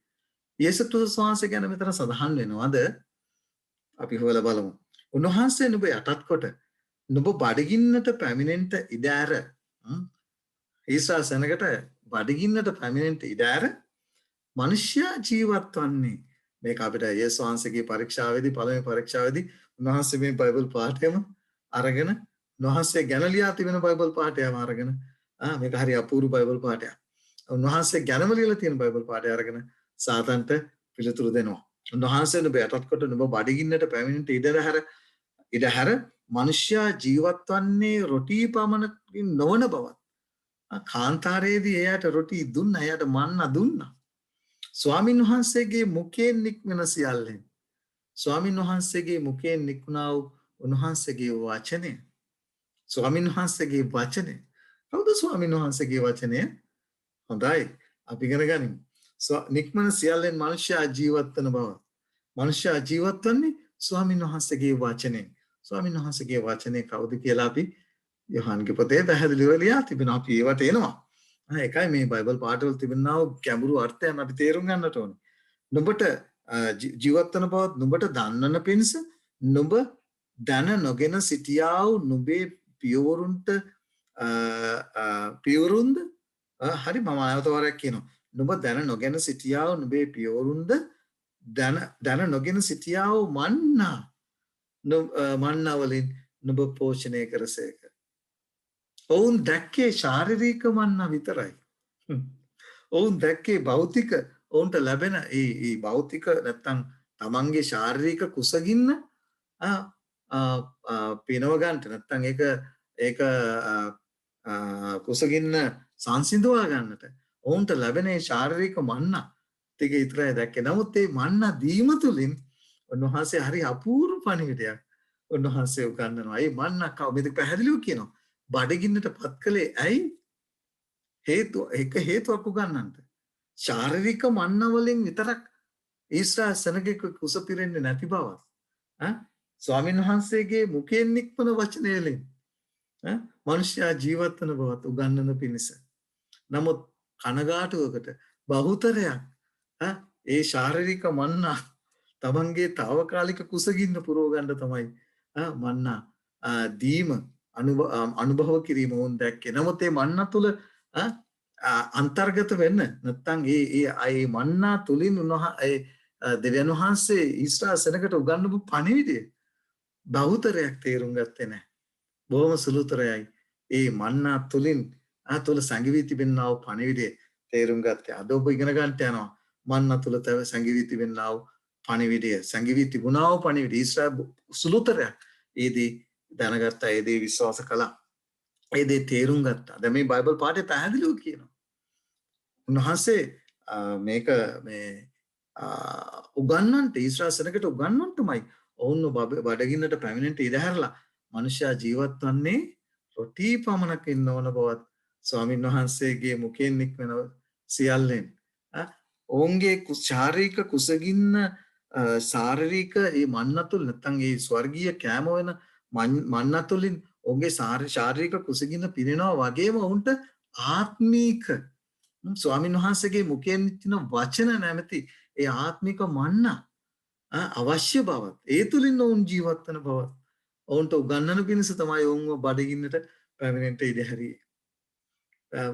යේසුස් ක්‍රිස්තුස් වහන්සේ ගැන මෙතන සඳහන් වෙනවාද? අපි හොයලා බලමු. උන්වහන්සේ නුඹ යටත් කොට නුඹ බඩගින්නට පැමිණෙන්නට ඉඩ ඇර ඊශ්‍රායල් සෙනගට බඩගින්නට පැමිණෙන්නට ඉඩ ඇර මනුෂ්‍යයා ජීවත් වන්නේ. මේක අපිට යේසුස් වහන්සේගේ පරීක්ෂාවේදී පළවෙනි පරීක්ෂාවේදී උන්වහන්සේ මේ බයිබල් පාඨයම අරගෙන උන්වහන්සේ ගැන ලියා තිබෙන බයිබල් පාඨයම අරගෙන මේක හරි අපූර්ව බයිබල් පාඨයක්. උන්වහන්සේ ගැනම ලියලා තියෙන බයිබල් පාඨය අරගෙන සාතන්ට පිළිතුරු දෙනවා. උන්වහන්සේ නුඹ යටත් කොට නුඹ බඩගින්නට පැමිණෙන්නට ඉඩ හැර මනුෂ්‍යයා ජීවත් වන්නේ රොටි පමණකින් නොවන බවත්. කාන්තාරයේදී එයාට රොටි දුන්නා, එයාට මන්න දුන්නා. ස්වාමින් වහන්සේගේ මුඛයෙන් නික්මන සියල්ලෙන් ස්වාමින් වහන්සේගේ මුඛයෙන් නික්ුණා වූ උන්වහන්සේගේ වචනය. ස්වාමින් වහන්සේගේ වචනය. කවුද ස්වාමින් වහන්සේගේ වචනය? හොඳයි. අපි ඉගෙන ගනිමු. නික්මන සියල්ලෙන් මනුෂ්‍යයා ජීවත් වන බව. මනුෂ්‍යයා ජීවත් වන්නේ ස්වාමින් වහන්සේගේ වචනයෙන්. ස්වාමින් වහන්සේගේ වචනේ කවුද කියලා අපි යොහන්ගේ පොතේ පැහැදිලිව ලියා තිබෙනවා. අපි ඒවට එනවා. ඒකයි මේ බයිබල් පාඨවල තිබෙනා ගැඹුරු අර්ථයන් අපි තේරුම් ගන්නට ඕනේ. නුඹට ජීවත් වන බවත් නුඹට දන්නන පිණිස නුඹ දැන නොගෙන සිටියා වූ නුඹේ පියවරුන්ට පියවරුන්ද හරි මම ආයත වරක් කියනවා. නුඹ දැන නොගෙන සිටියා වූ නුඹේ පියවරුන්ද දැන නොගෙන සිටියා වූ මන්නා වලින් නුඹ පෝෂණය කරසේක. ඔවුන් දැක්කේ ශාරීරික මන්නා විතරයි. ඔවුන් දැක්කේ භෞතික ඔවුන්ට ලැබෙන ඒ භෞතික නැත්තම් තමන්ගේ ශාරීරික කුසගින්න පිනව ගන්නට නැත්තම් ඒක කුසගින්න සංසිඳවා ගන්නට ඔවුන්ට ලැබෙන ශාරීරික මන්නා ටික විතරයි දැක්කේ. නමුත් මේ මන්නා දීම තුලින් උන්වහන්සේ හරි අපූර්ව පණිවිඩයක් උන්වහන්සේ උගන්වනවා. මේ මන්නා කවුද පැහැදිලිව කියනවා. බඩගින්නට පත් කළේ ඇයි? හේතුවක් උගන්වන්නට. ශාරීරික මන්නා වලින් විතරක් ඊශ්‍රායල් සෙනගෙක කුස පිරෙන්නේ නැති බවත් ස්වාමීන් වහන්සේගේ මුඛයෙන් නික්මන වචනය වලින් මනුෂ්‍යයා ජීවත් වන බවත් උගන්වන පිණිස. නමුත් කනගාටුවකට බහුතරයක් ඒ ශාරීරික මන්නා තමන්ගේ తాවකාලික කුසගින්න පුරව ගන්න තමයි මන්නා දීම අනුභව කිරීම වුන් දැක්කේ. නමුත් මේ මන්නා තුල අන්තර්ගත වෙන්න නැත්නම් ඒ මන්නා තුලින් ඒ දෙවියන් වහන්සේ ඊශ්‍රායල් සෙනගට උගන්වපු පණිවිඩය බහුතරයක් තේරුම් ගත්තේ නැහැ. බොහොම සුළුතරයයි ඒ මන්නා තුලින් තුල සංගීවී තිබෙනා වූ පණිවිඩය තේරුම් ගත්තේ. අද ඔබ ඉගෙන ගන්නට යනවා මන්නා තුල තව සංගීවී තිබෙනා වූ පණිවිඩය, සංගීවී තිබුණා වූ පණිවිඩය ඊශ්‍රායල් සුළුතරයක් ඒදී දැනගත්තා, ඒදී විශ්වාස කළා, ඒදී තේරුම් ගත්තා. දැන් මේ බයිබල් පාඩේ පැහැදිලිව කියනවා. උන්වහන්සේ මේක මේ උගන්වන්නට ඊශ්‍රායල් සෙනගට උගන්වන්නටමයි ඔවුන්ව බඩගින්නට පැමිණෙන්නට ඉඩ හැරලා මනුෂ්‍යයා ජීවත් වන්නේ රොටි පමණක් ඉන්නවන බවත් ස්වාමීන් වහන්සේගේ මුඛයෙන් නික්මන සියල්ලෙන් ඔවුන්ගේ ශාරීරික කුසගින්න ශාරීරික ඒ මන්නා තුල නැත්නම් ඒ ස්වර්ගීය කෑම වෙන මන්නා තුලින් ඔවුන්ගේ ශාරීරික කුසගින්න පිරෙනවා වගේම ඔවුන්ට ආත්මීක ස්වාමීන් වහන්සේගේ මුඛයෙන් නික්මන වචන නැමැති ඒ ආත්මික මන්නා අවශ්‍ය බවත් ඒ තුලින් ඔවුන් ජීවත් වන බවත් ඔවුන්ට උගන්වන පිණිස තමයි ඔවුන්ව බඩගින්නට පැමිණෙන්නට ඉඩ හැරියේ.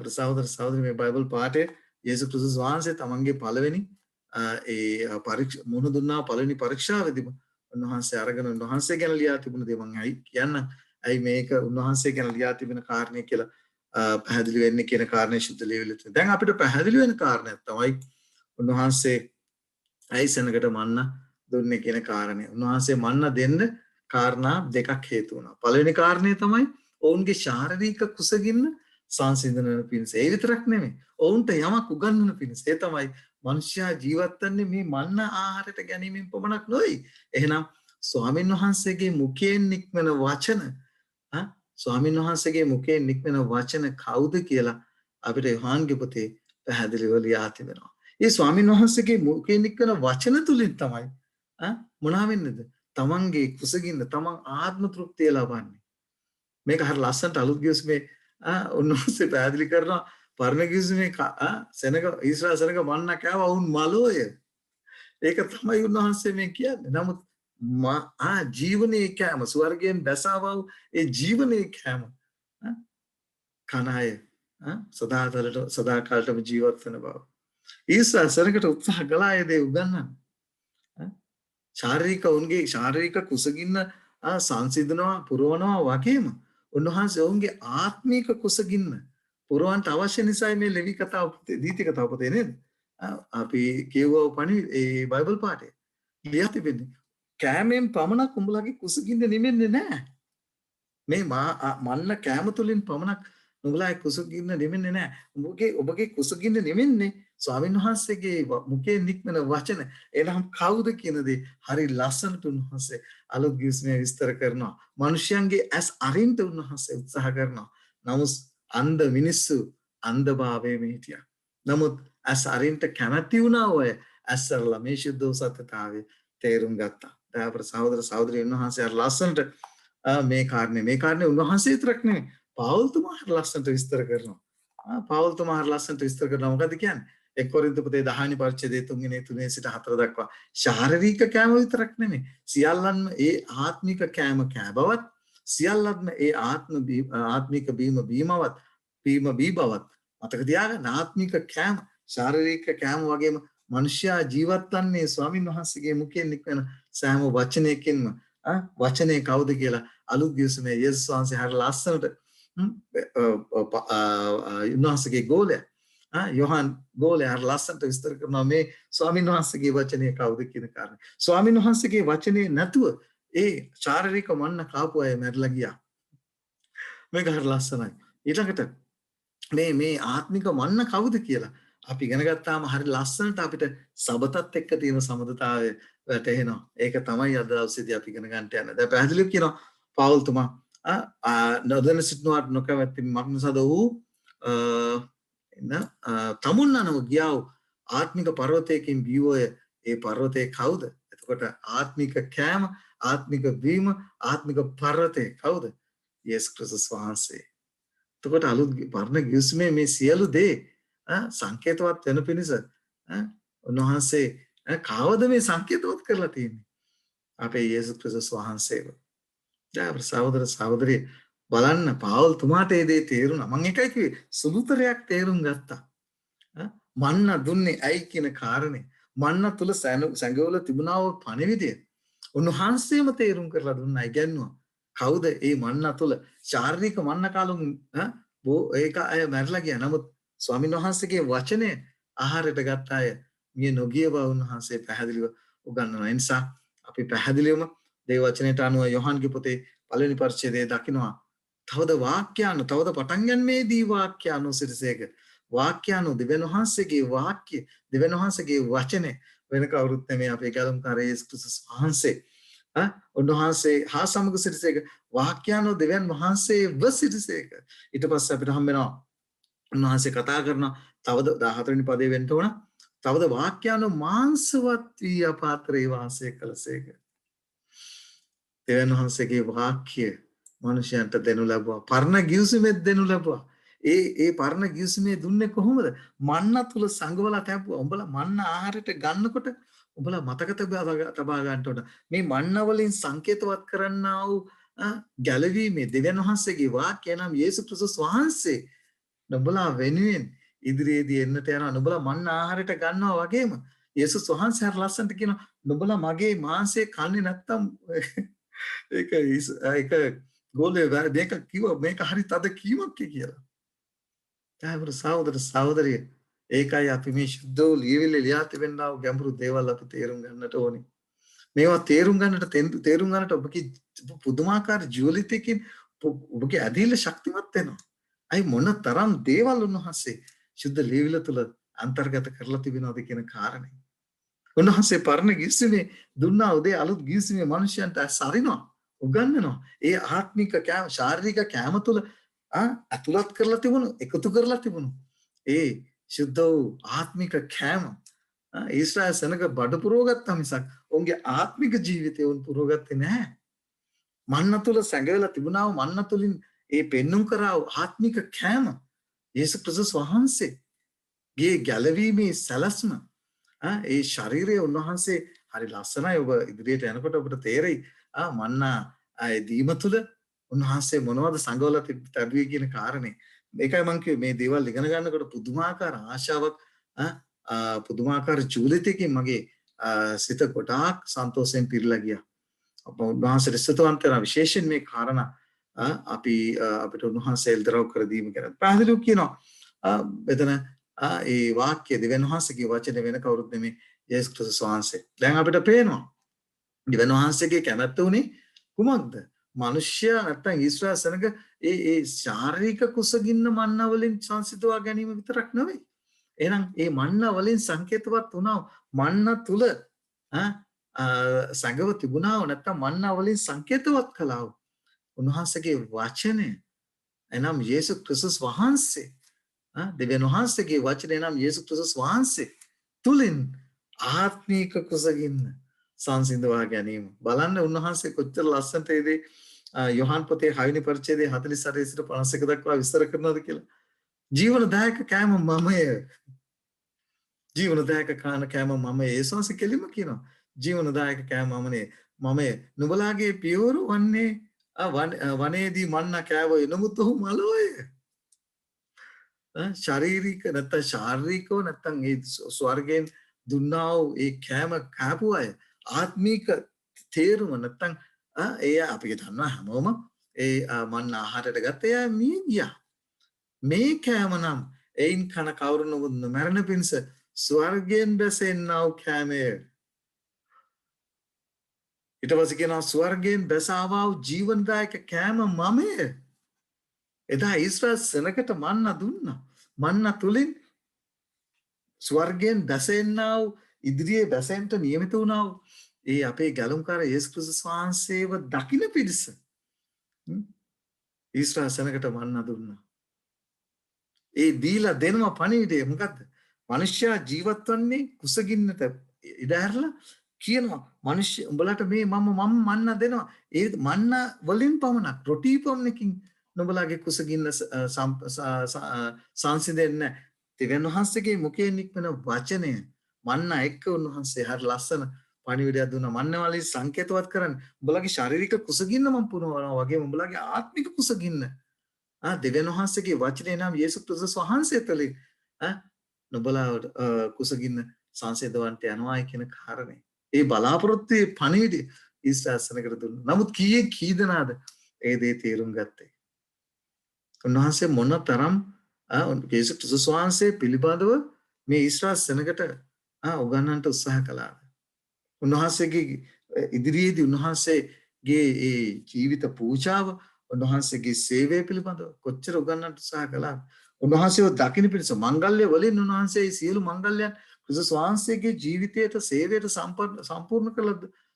සහෝදර සහෝදරි මේ බයිබල් පාඩේ යේසුස් ක්‍රිස්තුස් වහන්සේ තමන්ගේ පළවෙනි ඒ පරීක්ෂා මුහුණ දුන්නා පළවෙනි පරීක්ෂාවේදීම උන්වහන්සේ අරගෙන උන්වහන්සේ ගැන ලියා තිබුණ දේ මම කියන්න. ඇයි මේක උන්වහන්සේ ගැන ලියා තිබෙන කාරණේ කියලා පැහැදිලි වෙන්නේ කියන කාරණේ සුද්ධ ලියවිලා තියෙනවා. දැන් අපිට පැහැදිලි වෙන කාරණයක් තමයි උන්වහන්සේ ඇයි සෙනගට මන්න දුන්නේ කියන කාරණේ. උන්වහන්සේ මන්න දෙන්න කාරණා දෙකක් හේතු වුණා. පළවෙනි කාරණේ තමයි ඔවුන්ගේ ශාරීරික කුසගින්න සංසිඳන පිණිස. ඒ විතරක් නෙමෙයි. ඔවුන්ට යමක් උගන්වන පිණිස. ඒ තමයි මනුෂ්‍යයා ජීවත් වෙන්නේ මේ මන්න ආහාරයට ගැනීමෙන් පමණක් නෙවෙයි. එහෙනම් ස්වාමීන් වහන්සේගේ මුඛයෙන් නික්මන වචන ස්වාමීන් වහන්සේගේ මුඛයෙන් නික්මන වචන කවුද කියලා අපිට යෝහාන්ගේ පොතේ පැහැදිලිව ලියා තිබෙනවා. ඒ ස්වාමීන් වහන්සේගේ මුඛයෙන් නික්මන වචන තුලින් තමයි මොනවා වෙන්නේද? තමන්ගේ කුසගින්න තමන් ආත්ම තෘප්තිය ලබන්නේ. මේක හරිය ලස්සනට අලුත් ගිවිසුමේ උන්වහන්සේ පැහැදිලි කරනවා පරණ ගිවිසුමේ සෙනග ඊශ්‍රායල් සෙනග මන්න කෑවා වුන් මලෝය. ඒක තමයි උන්වහන්සේ මේ කියන්නේ. නමුත් ජීවනයේ කෑම ස්වර්ගයෙන් බැසාවා වූ ඒ ජීවනයේ කෑම කන අය සදාකාලටම ජීවත් වෙන බව. ඊශ්‍රායල් සෙනගට උත්සාහ කළා ඒ දේ උගන්වන්න. උන්ගේ ශාරීරික කුසගින්න සංසිඳනවා පුරවනවා වගේම උන්වහන්සේ ඔවුන්ගේ ආත්මික කුසගින්න පුරවන්නට අවශ්‍ය නිසා මේ ලෙවි කතාව පොතේ දීති කතාව පොතේ නේද අපි කියවෝ පණි ඒ බයිබල් පාඩේ ලියා තිබෙන්නේ කෑමෙන් පමණක් උඹලගේ කුසගින්න නිවෙන්නේ නැහැ මේ මන්න කෑම තුලින් පමණක් නුඹලාගේ කුසගින්න නිවෙන්නේ නැහැ ඔබගේ කුසගින්න නිවෙන්නේ ස්වාමීන් වහන්සේගේ මුඛයෙන් නික්මන වචන එනම් කවුද කියන දේ හරි ලස්සනට උන්වහන්සේ අලුත් ගිවිසුමේ විස්තර කරනවා. මිනිසයන්ගේ ඇස් අරින්ට උන්වහන්සේ උත්සාහ කරනවා. නමුත් අන්ධ මිනිස්සු අන්ධභාවයේ හිටියා. නමුත් ඇස් අරින්ට කැමැති වුණා ඔය ඇස්තරලා මේ ශුද්ධ සත්‍යතාවය තේරුම් ගත්තා. දාපර සහෝදර සහෝදරියන් වහන්සේ අර ලස්සනට මේ කාරණේ උන්වහන්සේ විතරක් නෙමෙයි පාවුල්තුමා හරි ලස්සනට විස්තර කරනවා. පාවුල්තුමා හරි ලස්සනට විස්තර කරනවා. මොකද කියන්නේ? 1 කොරින්ත පොතේ 10 වෙනි පරිච්ඡේදයේ 3 වෙනි 3 සිට 4 දක්වා ශාරීරික කෑම විතරක් නෙමෙයි සියල්ලන්ම ඒ ආත්මික කෑම කෑ බවත් සියල්ලන්ම ඒ ආත්මික බීම බීබවත් මතක තියාගන්න ආත්මික කෑම ශාරීරික කෑම වගේම මනුෂ්‍යයා ජීවත් වන්නේ ස්වාමීන් වහන්සේගේ මුඛයෙන් නික්වෙන සෑම වචනයකින්ම වචනේ කවුද කියලා අලුත් ගිවිසුමේ යේසුස් වහන්සේ හරිය ලස්සනට උන්වහන්සේගේ ගෝලයා යොහන් ගෝලයා ලස්සනට විස්තර කරනවා මේ ස්වාමීන් වහන්සේගේ වචනේ කවුද කියන කාරණේ. ස්වාමීන් වහන්සේගේ වචනේ නැතුව ඒ ශාරීරික මන්න කාපු අය මැරලා ගියා. මේක හරිය ලස්සනයි. ඊළඟට මේ ආත්මික මන්න කවුද කියලා අපි ඉගෙන ගත්තාම හරිය ලස්සනට අපිට සබතත් එක්ක තියෙන සමදතාවය වැටහෙනවා. ඒක තමයි අද දවසේදී අපි ඉගෙන ගන්නට යන්නේ. දැන් පැහැදිලිව කියනවා පාවුල්තුමා නොදැන සිටිනවාට නොකැමැති මක්නිසාද වූ තමුන්නනව ගියාව ආත්මික පර්වතයකින් බිවෝය ඒ පර්වතේ කවුද? එතකොට ආත්මික කෑම, ආත්මික බීම, ආත්මික පර්වතේ කවුද? යේසුස් ක්‍රිස්තුස් වහන්සේ. එතකොට අලුත් පරණ ගිවිසුමේ මේ සියලු දේ සංකේතවත් වෙන පිණිස උන්වහන්සේ කවද මේ සංකේතවත් කරලා තියෙන්නේ? අපේ යේසුස් ක්‍රිස්තුස් වහන්සේව. දැන් සහෝදර සහෝදරිය බලන්න පාවල් තුමාට ඒ දේ තේරුණා. මම එකයි කිව්වේ සුළුතරයක් තේරුම් ගත්තා. මන්න දුන්නේ ඇයි කියන කාරණේ. මන්න තුල සැඟවල තිබුණා වූ පණිවිඩය උන්වහන්සේම තේරුම් කරලා දුන්නා ඉගැන්නුවා. කවුද මේ මන්න තුල ශාරීරික මන්න කාලුන් ඒක අය මැරලා ගියා. නමුත් ස්වාමීන් වහන්සේගේ වචනේ ආහාරයට ගත්ත අය මිය නොගිය බව උන්වහන්සේ පැහැදිලිව උගන්වනවා. ඒ නිසා අපි පැහැදිලිවම දේව වචනයට අනුව යොහන්ගේ පොතේ පළවෙනි පරිච්ඡේදයේ දකිනවා. තවද වාක්‍යano තවද පටන් ගන්නේදී වාක්‍යano සිරසේක වාක්‍යano දෙවියන් වහන්සේගේ වාක්‍ය දෙවියන් වහන්සේගේ වචනේ වෙන කවුරුත් නෙමෙයි අපේ කලම්කාර යේසුස් ක්‍රිස්තුස් වහන්සේ. උන්වහන්සේ හා සමග සිටසේක වාක්‍යano දෙවියන් වහන්සේ වසිටසේක. ඊට පස්සේ අපිට හම්බ වෙනවා උන්වහන්සේ කතා කරන තවද 14 වෙනි පදේ වෙන්න ඕන. තවද වාක්‍යano මාංශවත් වී අපාත්‍රේ වාසය කළසේක. දෙවියන් වහන්සේගේ වාක්‍ය මනුෂ්‍යයන්ට දෙනු ලැබුවා. පරණ ගිවිසුමෙත් දෙනු ලැබුවා. ඒ පරණ ගිවිසුමේ දුන්නේ කොහොමද? මන්න තුල සංගවලා තැබුවා. උඹලා මන්න ආහාරයට ගන්නකොට උඹලා මතක තබා ගන්න ඕන. මේ මන්න වලින් සංකේතවත් කරන්නා වූ ගැලවීමේ දෙවියන් වහන්සේගේ වාක්‍ය නම් යේසුස් ක්‍රිස්තුස් වහන්සේ නුඹලා වෙනුවෙන් ඉදිරියේදී එන්නට යනවා. නුඹලා මන්න ආහාරයට ගන්නවා වගේම යේසුස් වහන්සේ හර ලස්සනට කියනවා නුඹලා මගේ මාංශය කන්නේ නැත්තම් ඒක ගෝලේ මේක කිව්වා මේක හරි තද කීමක් කියලා. ඒවරු සහෝදර සහෝදරිය ඒකයි අපි මේ සුද්ධෝ ලියවිල්ල ලියා තිබෙනා වූ ගැඹුරු දේවල් අපි තේරුම් ගන්නට ඕනේ. මේවා තේරුම් ගන්නට ඔබගේ පුදුමාකාර ජීවිතයකින් ඔබගේ ඇදහිල්ල ශක්තිමත් වෙනවා. අයි මොන තරම් දේවල් උන්වහන්සේ සුද්ධ ලියවිල්ල තුල අන්තර්ගත කරලා තිබෙනවද කියන කාරණේ. උන්වහන්සේ පරණ ගිවිසුමේ දුන්නා උදේ අලුත් ගිවිසුමේ මිනිසයන්ට සරිනවා උගන්වනවා. ඒ ආත්මික කෑම ශාරීරික කෑම තුල අතුලත් කරලා තිබුණු එකතු කරලා තිබුණු ඒ සුද්ධ වූ ආත්මික කෑම ඊශ්‍රායල් සෙනඟ බඩ පුරවගත්තා මිසක් ඔවුන්ගේ ආත්මික ජීවිතය උන් පුරවගත්තේ නැහැ. මන්න තුල සැඟවෙලා තිබුණා වූ මන්න තුලින් ඒ පෙන්눔 කරා වූ ආත්මික කෑම යේසුස් ක්‍රිස්තුස් වහන්සේගේ ගැලවීමේ සැලැස්ම ඒ ශරීරය උන්වහන්සේ හරි ලස්සනයි. ඔබ ඉදිරියට යනකොට ඔබට තේරෙයි මන්න ඒ දීම තුල උන්වහන්සේ මොනවද සංගවලා තිබුවේ කියන කාරණේ. මේකයි මම කිව්වේ මේ දේවල් ඉගෙන ගන්නකොට පුදුමාකාර ආශාවක් පුදුමාකාර ජීවිතයකින් මගේ සිත ගොඩාක් සන්තෝෂයෙන් පිරීලා ගියා. උන්වහන්සේ රසතවන්ත වෙන විශේෂයෙන් මේ කාරණා අපිට උන්වහන්සේ එල්දරව් කර දීම ගැන පැහැදිලිව කියනවා. එතන ඒ වාක්‍ය දෙවියන් වහන්සේගේ වචන වෙන කවුරුත් නෙමෙයි යේසුස් ක්‍රිස්තුස් වහන්සේ. දැන් අපිට පේනවා දෙවියන් වහන්සේගේ කැමැත්ත උනේ කුමක්ද? මිනිස්යා නැත්තම් ඊශ්‍රායල් සෙනඟ ඒ ශාරීරික කුසගින්න මන්න වලින් සංසිඳවා ගැනීම විතරක් නෙවෙයි. එහෙනම් ඒ මන්න වලින් සංකේතවත් වුණා මන්න තුල සංගව තිබුණා නැත්තම් මන්න වලින් සංකේතවත් කළා උන්වහන්සේගේ වචනය එනම් යේසුස් ක්‍රිස්තුස් වහන්සේ දෙවියන් වහන්සේගේ වචනය නම් යේසුස් ක්‍රිස්තුස් වහන්සේ තුලින් ආත්මික කුසගින්න සංසිඳවා ගැනීම. බලන්න උන්වහන්සේ කොච්චර ලස්සනට ඒ යොහන් පොතේ 6 වෙනි පරිච්ඡේදයේ 48 සිට 51 දක්වා විස්තර කරනවාද කියලා. ජීවනදායක කෑම මමය. ජීවනදායක කෑම මමය. ඒසොන්ස කෙලිම කියනවා. ජීවනදායක කෑම මමනේ. මමය. නුඹලාගේ පියවරු වන්නේ වනේදී මන්න කෑවොය. නමුත් ඔහු මලෝය. ශාරීරික නැත්තම් ශාරීරිකව නැත්තම් ඒ ස්වර්ගයෙන් දුන්නා වූ ඒ කෑම කාපු අය ආත්මික තේරුම නැත්තම් ඒ අපි දන්නවා හැමෝම ඒ මන්න ආහාරයට ගත්ත අය මිය ගියා. මේ කෑම නම් එයින් කන කවුරුන් මරණ පිණිස ස්වර්ගයෙන් බැසෙන්නා වූ කෑමය. ඊට පස්සේ කියනවා ස්වර්ගයෙන් බැසාවා වූ ජීවනදායක කෑම මමය. එදා ඊශ්‍රායල් සෙනඟට මන්න දුන්නා. මන්න තුලින් ස්වර්ගයෙන් බැසෙන්නා වූ ඉදිරියේ බැසෙන්නට නියමිත වුණා වූ ඒ අපේ ගැලුම්කාර යේසුස් ක්‍රිස්තුස් වහන්සේව දකින්න පිරිස ඊශ්‍රායල් සෙනඟට මන්න දුන්නා. ඒ දීලා දෙනවා පණිවිඩය මොකද්ද? මිනිස්යා ජීවත් වන්නේ කුසගින්නට ඉඩ ඇරලා කියනවා මිනිස්සු උඹලට මේ මම මන්න දෙනවා. ඒ මන්න වලින් පමණක් රොටි පමණකින් නුඹලාගේ කුසගින්න සංසිඳෙන්නේ. දෙවියන් වහන්සේගේ මුඛයෙන් නික්මන වචනය මන්න එක්ක උන්වහන්සේ හරි ලස්සන පණිවිඩයක් දුන්නා. මන්න වලින් සංකේතවත් කරන්නේ උඹලගේ ශාරීරික කුසගින්න මම පුරවනවා වගේ උඹලගේ ආත්මික කුසගින්න දෙවියන් වහන්සේගේ වචනේ නම් යේසුස් ක්‍රිස්තුස් වහන්සේ තුළින් නුඹලා කුසගින්න සංසේදවන්ට යනවායි කියන කාරණේ. ඒ බලාපොරොත්තුවේ පණිවිඩය ඊශ්‍රාසනකට දුන්නා. නමුත් කී දෙනාද ඒ දේ තේරුම් ගත්තේ? උන්වහන්සේ මොන තරම් යේසුස් ක්‍රිස්තුස් වහන්සේ පිළිබඳව මේ ඊශ්‍රාසනකට උගන්වන්නට උත්සාහ කළාද? උන්වහන්සේගේ ඉදිරියේදී උන්වහන්සේගේ ඒ ජීවිත පූජාව උන්වහන්සේගේ සේවය පිළිබඳව කොච්චර උගන්වන්නට උත්සාහ කළාද? උන්වහන්සේව දකින්න පිණිස මංගල්‍ය වලින් උන්වහන්සේ සියලු මංගල්‍යයන් ක්‍රිස්තුස් වහන්සේගේ ජීවිතයට සේවයට සම්පූර්ණ කළ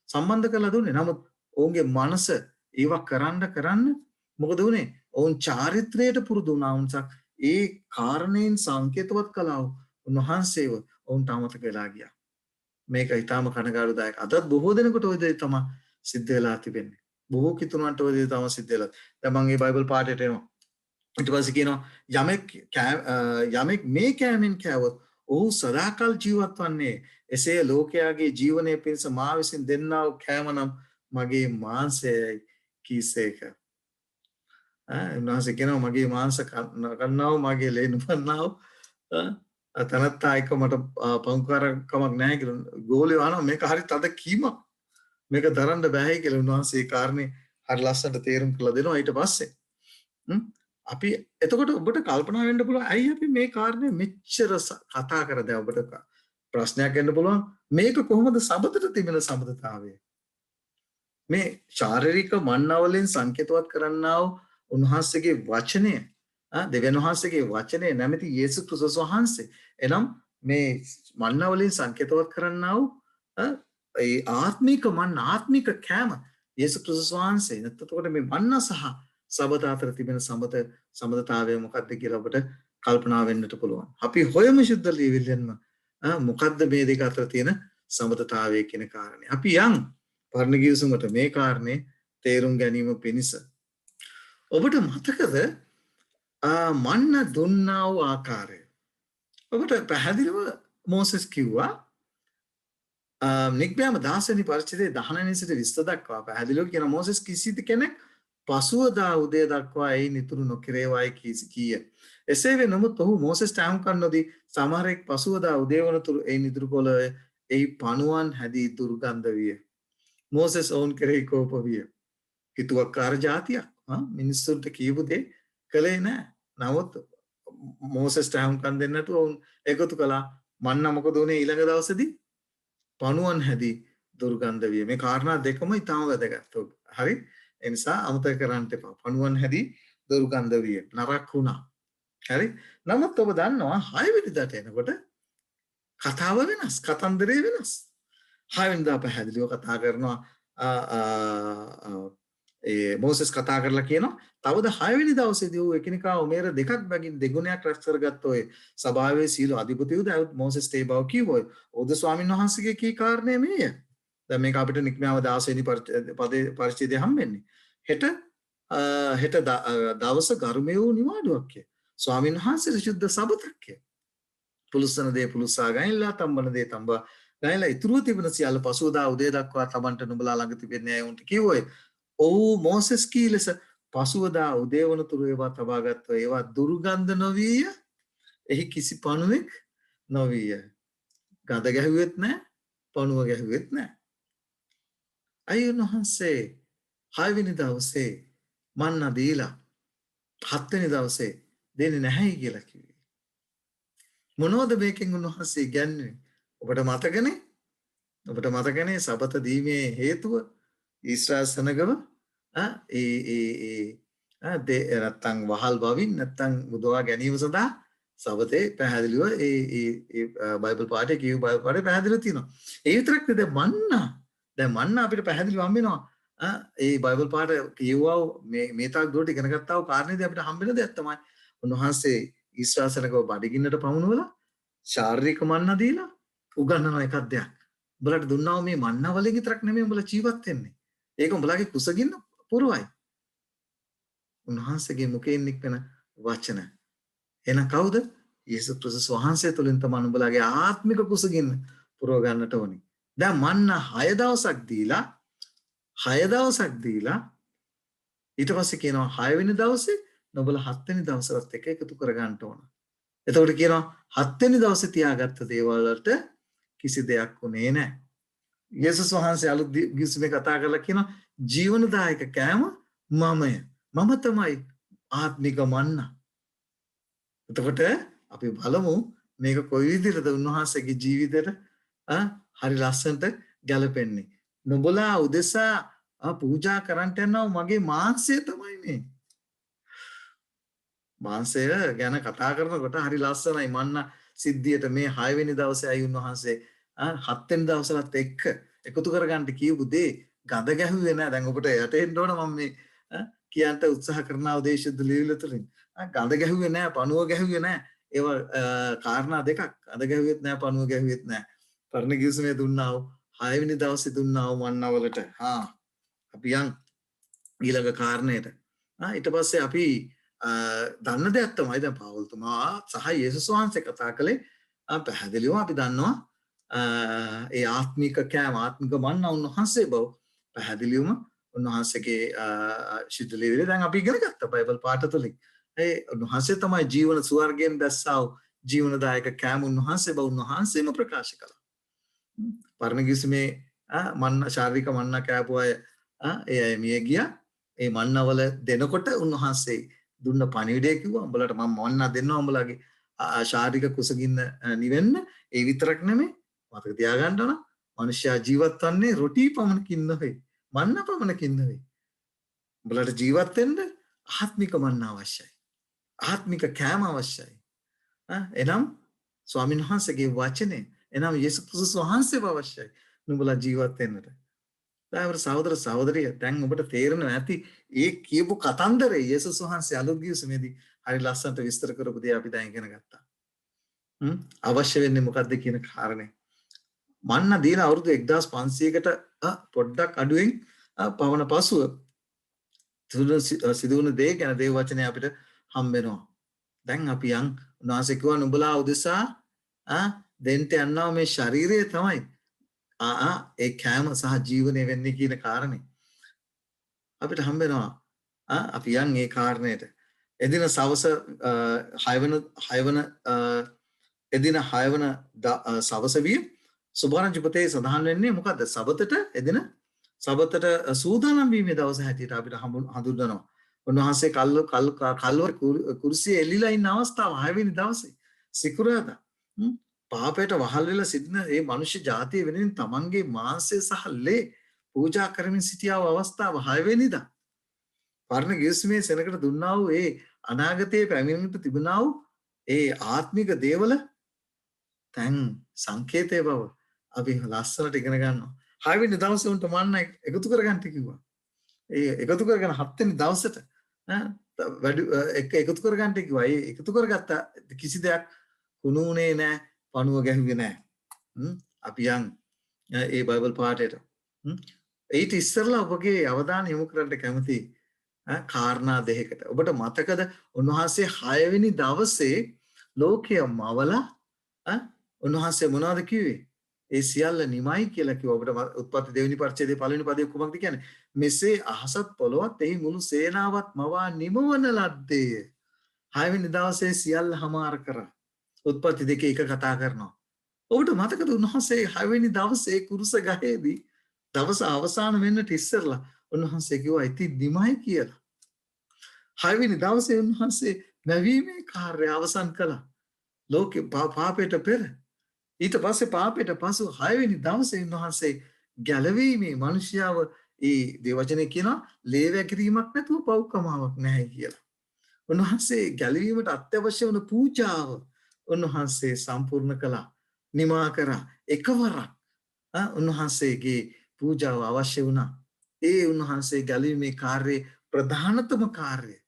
සම්බන්ධ කළා දුන්නේ. නමුත් ඔවුන්ගේ මනස ඒවා කරන්න මොකද වුනේ? ඔවුන් චාරිත්‍රයට පුරුදු වුණා වුණසක් ඒ කාරණේන් සංකේතවත් කළා උන්වහන්සේව ඔවුන්ට අමතක වෙලා ගියා. මේක ඊටාම කනගාටුදායක. අදත් බොහෝ දෙනෙකුට ওই දේ තමයි සිද්ධ වෙලා තිබෙන්නේ. බොහෝ කිතුණන්ට ওই දේ තමයි සිද්ධ වෙලා. දැන් මම මේ බයිබල් පාඩේට එනවා. ඊට පස්සේ කියනවා යමෙක් මේ කෑමෙන් කෑවොත් ඔහු සදාකල් ජීවත් වන්නේ. එසේ ලෝකයාගේ ජීවනයේ පිණිස මා විසින් දෙන්නා වූ කෑම නම් මගේ මාංශයයි කීසේක. උන්වහන්සේ කියනවා මගේ මාංශ කන්නා වූ මගේ ලේ නුපන්නා වූ තනත්තා එක්ක මට පංකාරකමක් නැහැ කියලා ගෝලිය වහනවා. මේක හරි තද කීමක්. මේක දරන්න බෑයි කියලා උන්වහන්සේ ඒ කාරණේ හරි ලස්සනට තේරුම් කරලා දෙනවා. ඊට පස්සේ අපි එතකොට ඔබට කල්පනා වෙන්න පුළුවන් ඇයි අපි මේ කාරණේ මෙච්චර කතා කරද? ඔබට ප්‍රශ්නයක් එන්න පුළුවන් මේක කොහොමද සබතට තිබෙන සම්බන්ධතාවය? මේ ශාරීරික මන්නවලින් සංකේතවත් කරන්නා වූ උන්වහන්සේගේ වචනය දෙවියන් වහන්සේගේ වචනේ නැමැති යේසුස් ක්‍රිස්තුස් වහන්සේ. එනම් මේ මන්නවලින් සංකේතවත් කරන්නා වූ ඒ ආත්මික ආත්මික කෑම යේසුස් ක්‍රිස්තුස් වහන්සේ. එතකොට මේ මන්න සහ සබත අතර තිබෙන සම්බන්ධතාවය මොකක්ද කියලා ඔබට කල්පනා වෙන්නට පුළුවන්. අපි හොයමු ශුද්ධ ලියවිල්ලෙන්ම මොකක්ද මේ දෙක අතර තියෙන සම්බන්ධතාවය කියන කාරණේ. අපි යන් පරණ ගිවිසුමට මේ කාරණේ තේරුම් ගැනීම පිණිස. ඔබට මතකද මන්න දුන්නා වූ ආකාරය? ඔබට පැහැදිලිව මෝසෙස් කිව්වා නික්බෑම 16 වෙනි පරිච්ඡේදයේ 19 සිට 20 දක්වා පැහැදිලිව කියන මෝසෙස් කිසිද කෙනෙක් පසුවදා උදේ දක්වා ඒ නිතුරු නොකිරේවායි කීය. එසේ වෙ නමුත් ඔහු මෝසෙස්ට අහුම්කන් නොදී සමහරෙක් පසුවදා උදේ වනතුරු ඒ නිතුරු කොළ එහි පණුවන් හැදී දුර්ගන්ධ විය. මෝසෙස් ඔවුන් කෙරෙහි කෝප විය. හිතුවක්කාර ජාතියක් මිනිස්සුන්ට කියපු දේ කළේ නැහැ. නමුත් මෝසෙස්ට අහුම්කන් දෙන්නේ නැතුව ඔවුන් එකතු කළා. මන්න මොකද උනේ ඊළඟ දවසේදී? පණුවන් හැදී දුර්ගන්ධ විය. මේ කාරණා දෙකම ඊටම වැදගත්. හරි? ඒ නිසා අමතක කරන්න එපා. පණුවන් හැදී දුර්ගන්ධ විය. නරක වුණා. හරි? නමුත් ඔබ දන්නවා 6 වෙනිදාට එනකොට කතාව වෙනස්. කතන්දරේ වෙනස්. 6 වෙනිදා පැහැදිලිව කතා කරනවා ඒ මෝසෙස් කතා කරලා කියනවා තවද 6 වෙනි දවසේදී ඌ එකිනෙකා උමේර දෙකක් බැගින් දෙගුණයක් රැස් කරගත්ත ඔය සභාවේ සීල අධිපතියුද මෝසෙස් තේ බව කිව්වොය. ඔව්ද ස්වාමීන් වහන්සේගේ කී කාරණේ මේය. දැන් මේක අපිට නික්මයාව 16 වෙනි පරිච්ඡේදය හම්බෙන්නේ. හෙට දවස ගරුමේ වූ නිවාඩුවක් කිය. ස්වාමීන් වහන්සේ සුද්ධ සබතක් කිය. පුලුස්සන දේ පුලුස්සා ගයින්ලා තම්බන දේ තම්බා ගයින්ලා ඉතුරු තිබෙන සියල්ල පසුවදා උදේ දක්වා තමන්ට නුඹලා ළඟ තිබෙන්නේ ඇයි උන්ට කිව්වොය. ඔව් මෝසෙස් කී ලෙස පසුවදා උදේ වනතුරු ඒවා තබාගත්ත ඒවා දුර්ගන්ධ නොවිය. එහි කිසි පණුවෙක් නොවිය. ගඳ ගැහුවෙත් නැහැ, පණුව ගැහුවෙත් නැහැ. අයියන් වහන්සේ 6 වෙනි දවසේ මන්න දීලා 7 වෙනි දවසේ දෙන්නේ නැහැයි කියලා කිව්වේ. මොනවද මේකෙන් උන්වහන්සේ කියන්නේ? ඔබට මතකනේ? ඔබට මතකනේ සබත දීමේ හේතුව ඊශ්‍රායල් සනගව නැත්තම් වහල් බවින් නැත්තම් මුදවා ගැනීම සඳහා සබතේ පැහැදිලිව ඒ බයිබල් පාඩේ කියු බයිබල් පාඩේ පැහැදිලිව තියෙනවා. ඒ විතරක් නෙද දැන් මන්න අපිට පැහැදිලිව හම්බ වෙනවා. ඒ බයිබල් පාඩ කියවුවා මේ තාක් දුරට ඉගෙන ගත්තා වූ කාරණේදී අපිට හම්බ වෙන දෙයක් තමයි උන්වහන්සේ ඊශ්‍රායල් සනගව බඩගින්නට පමුණුවලා ශාරීරික මන්න දීලා උගන්වන එකක් දෙයක්. උඹලට දුන්නා මේ මන්නා වලින් විතරක් නෙමෙයි උඹලා ජීවත් වෙන්නේ. ඒක උඹලාගේ කුසගින්න පුරවයි. උන්වහන්සේගේ මුඛයෙන් නික්වෙන වචන. එහෙනම් කවුද? යේසුස් ක්‍රිස්තුස් වහන්සේ තුලින් තමයි උඹලාගේ ආත්මික කුසගින්න පුරව ගන්නට ඕනි. දැන් මන්නා 6 දවසක් දීලා ඊට පස්සේ කියනවා 6 වෙනි දවසේ නුඹලා 7 වෙනි දවසට එක එකතු කර ගන්න ඕන. එතකොට කියනවා 7 වෙනි දවසේ තියාගත්ත දේවල් වලට කිසි දෙයක් උනේ නැහැ. යේසුස් වහන්සේ අලුත් ගිවිසුමේ කතා කරලා කියනවා ජීවනදායක කෑම මමය. මම තමයි ආත්මික මන්නා. එතකොට අපි බලමු මේක කොයි විදිහටද උන්වහන්සේගේ ජීවිතේට හරි ලස්සනට ගැලපෙන්නේ. නුඹලා උදෙසා පූජා කරන්ට යනවා මගේ මාංශය තමයි මේ. මාංශය ගැන කතා කරනකොට හරි ලස්සනයි. මන්න සිද්ධියට මේ 6 වෙනි දවසේ අය උන්වහන්සේ 7 වෙනි දවසලත් එක්ක එකතු කරගන්න කියපු දේ ගඳ ගැහුවේ නැහැ. දැන් ඔබට යටෙන්න ඕන මම මේ කියන්ට උත්සාහ කරන අවදේශද ලියවිල තුලින්. ගඳ ගැහුවේ නැහැ, පණුව ගැහුවේ නැහැ. ඒව කාරණා දෙකක්. ගඳ ගැහුවෙත් නැහැ, පණුව ගැහුවෙත් නැහැ. පරණ ගිවිසුමේ දුන්නා වූ 6 වෙනි දවසේ දුන්නා වූ මන්නවලට අපි යන් ඊළඟ කාරණයට. ඊට පස්සේ අපි දන්න දෙයක් තමයි දැන් පවුල්තුමා සහ යේසුස් වහන්සේ කතා කළේ පැහැදිලිවම අපි දන්නවා ඒ ආත්මික කෑම ආත්මික මන්න උන්වහන්සේ බව පැහැදිලිවම උන්වහන්සේගේ ශුද්ධ ලියවිලේ දැන් අපි ඉගෙන ගත්තා බයිබල් පාඨ තුලින්. ඒ උන්වහන්සේ තමයි ජීවන ස්වර්ගයෙන් දැස්සව ජීවනදායක කෑම උන්වහන්සේ බව උන්වහන්සේම ප්‍රකාශ කළා. පරණ ගිවිසුමේ මන්න ශාරීරික මන්න කෑපු අය ඒ අය මිය ගියා. ඒ මන්නවල දෙනකොට උන්වහන්සේ දුන්න පණිවිඩය කිව්වා උඹලට මම මන්න දෙන්නවා උඹලගේ ශාරීරික කුසගින්න නිවෙන්න. ඒ විතරක් නෙමෙයි මතක තියාගන්න ඕන මනුෂ්‍යයා ජීවත් වන්නේ රොටි පමණකින් නෙවෙයි මන්න පමණකින් නෙවෙයි. උඹලට ජීවත් වෙන්න ආත්මික මන්න අවශ්‍යයි. ආත්මික කෑම අවශ්‍යයි. එනම් ස්වාමීන් වහන්සේගේ වචනේ එනම් යේසුස් ක්‍රිස්තුස් වහන්සේව අවශ්‍යයි නුඹලා ජීවත් වෙන්නට. දැන් සහෝදර සහෝදරිය දැන් ඔබට තේරෙනවා ඇති ඒ කියපු කතන්දරේ යේසුස් වහන්සේ අලුත් ගිවිසුමේදී හරි ලස්සනට විස්තර කරපු දේ අපි දැන් ඉගෙන ගත්තා. අවශ්‍ය වෙන්නේ මොකද්ද කියන කාරණේ. මන්න දීලා අවුරුදු 1500කට පොඩ්ඩක් අඩුවෙන් පවන පසුව සිදුවන දේ ගැන දේව වචනේ අපිට හම්බ වෙනවා. දැන් අපි යන් උන්වහන්සේ කිව්වා නුඹලා උදෙසා දෙන්න යනවා මේ ශරීරය තමයි ඒ කෑම සහ ජීවනය වෙන්නේ කියන කාරණේ අපිට හම්බ වෙනවා. අපි යන් ඒ කාරණේට එදින සවස 6 වන සවස විය සුභාරංචි පොතේ සඳහන් වෙන්නේ මොකද්ද? එදින සබතට සූදානම් වීමේ දවස හැටියට අපිට හඳුන්වනවා. උන්වහන්සේ කල්වර කුරුසියේ එල්ලිලා ඉන්න අවස්ථාව 6 වෙනි දවසේ සිකුරාදා පාපයට වහල් වෙලා සිටින මේ මිනිස්සු ජාතිය වෙනුවෙන් තමන්ගේ මාංශය සහ ලේ පූජා කරමින් සිටියා වූ අවස්ථාව 6 වෙනිදා. පරණ ගිවිසුමේ සෙනඟට දුන්නා වූ ඒ අනාගතයේ පැමිණෙන්නට තිබුණා වූ ඒ ආත්මික දේවල දැන් සංකේතය බව අපි ලස්සනට ඉගෙන ගන්නවා. 6 වෙනි දවසේ උන්ට මන්න එකතු කරගන්න කිව්වා. ඒ එකතු කරගෙන 7 වෙනි දවසට එකතු කරගන්න කිව්වා. ඒ එකතු කරගත්ත කිසි දෙයක් කුණුනේ නැහැ, පණුව ගැහුවේ නැහැ. අපි යන් ඒ බයිබල් පාඩේට. ඒත් ඉස්සරලා ඔබගේ අවධානය යොමු කරන්න කැමති කාරණා දෙකකට. ඔබට මතකද උන්වහන්සේ 6 වෙනි දවසේ ලෝකය මවලා උන්වහන්සේ මොනවද කිව්වේ? ඒ සියල්ල නිමයි කියලා කිව්වා. ඔබට උත්පත්ති දෙවෙනි පරිච්ඡේදයේ පළවෙනි පදයේ කුමක්ද කියන්නේ? මෙසේ අහසත් පොළොවත් එහි මුළු සේනාවත් මවා නිමවන ලද්දේ. 6 වෙනි දවසේ සියල්ල හමාර කරා. උත්පත්ති දෙකේ එක කතා කරනවා. ඔබට මතකද උන්වහන්සේ 6 වෙනි දවසේ කුරුස ගහේදී දවස අවසන් වෙන්නට ඉස්සෙල්ලා උන්වහන්සේ කිව්වා ඉතින් නිමයි කියලා. 6 වෙනි දවසේ උන්වහන්සේ නැවීමේ කාර්යය අවසන් කළා. ලෝකේ පාපයට පෙර ඊට පස්සේ පාපයට පසු 6 වෙනි දවසේ උන්වහන්සේ ගැලවීමේ මිනිස්යාව ඒ දේවචනේ කියනවා ලේවැකිරීමක් නැතුව පව්කමාවක් නැහැ කියලා. උන්වහන්සේ ගැලවීමට අත්‍යවශ්‍ය වන පූජාව උන්වහන්සේ සම්පූර්ණ කළා. නිමා කරා. එකවරක් උන්වහන්සේගේ පූජාව අවශ්‍ය වුණා. ඒ උන්වහන්සේ ගැලවීමේ කාර්යයේ ප්‍රධානතම කාර්යය.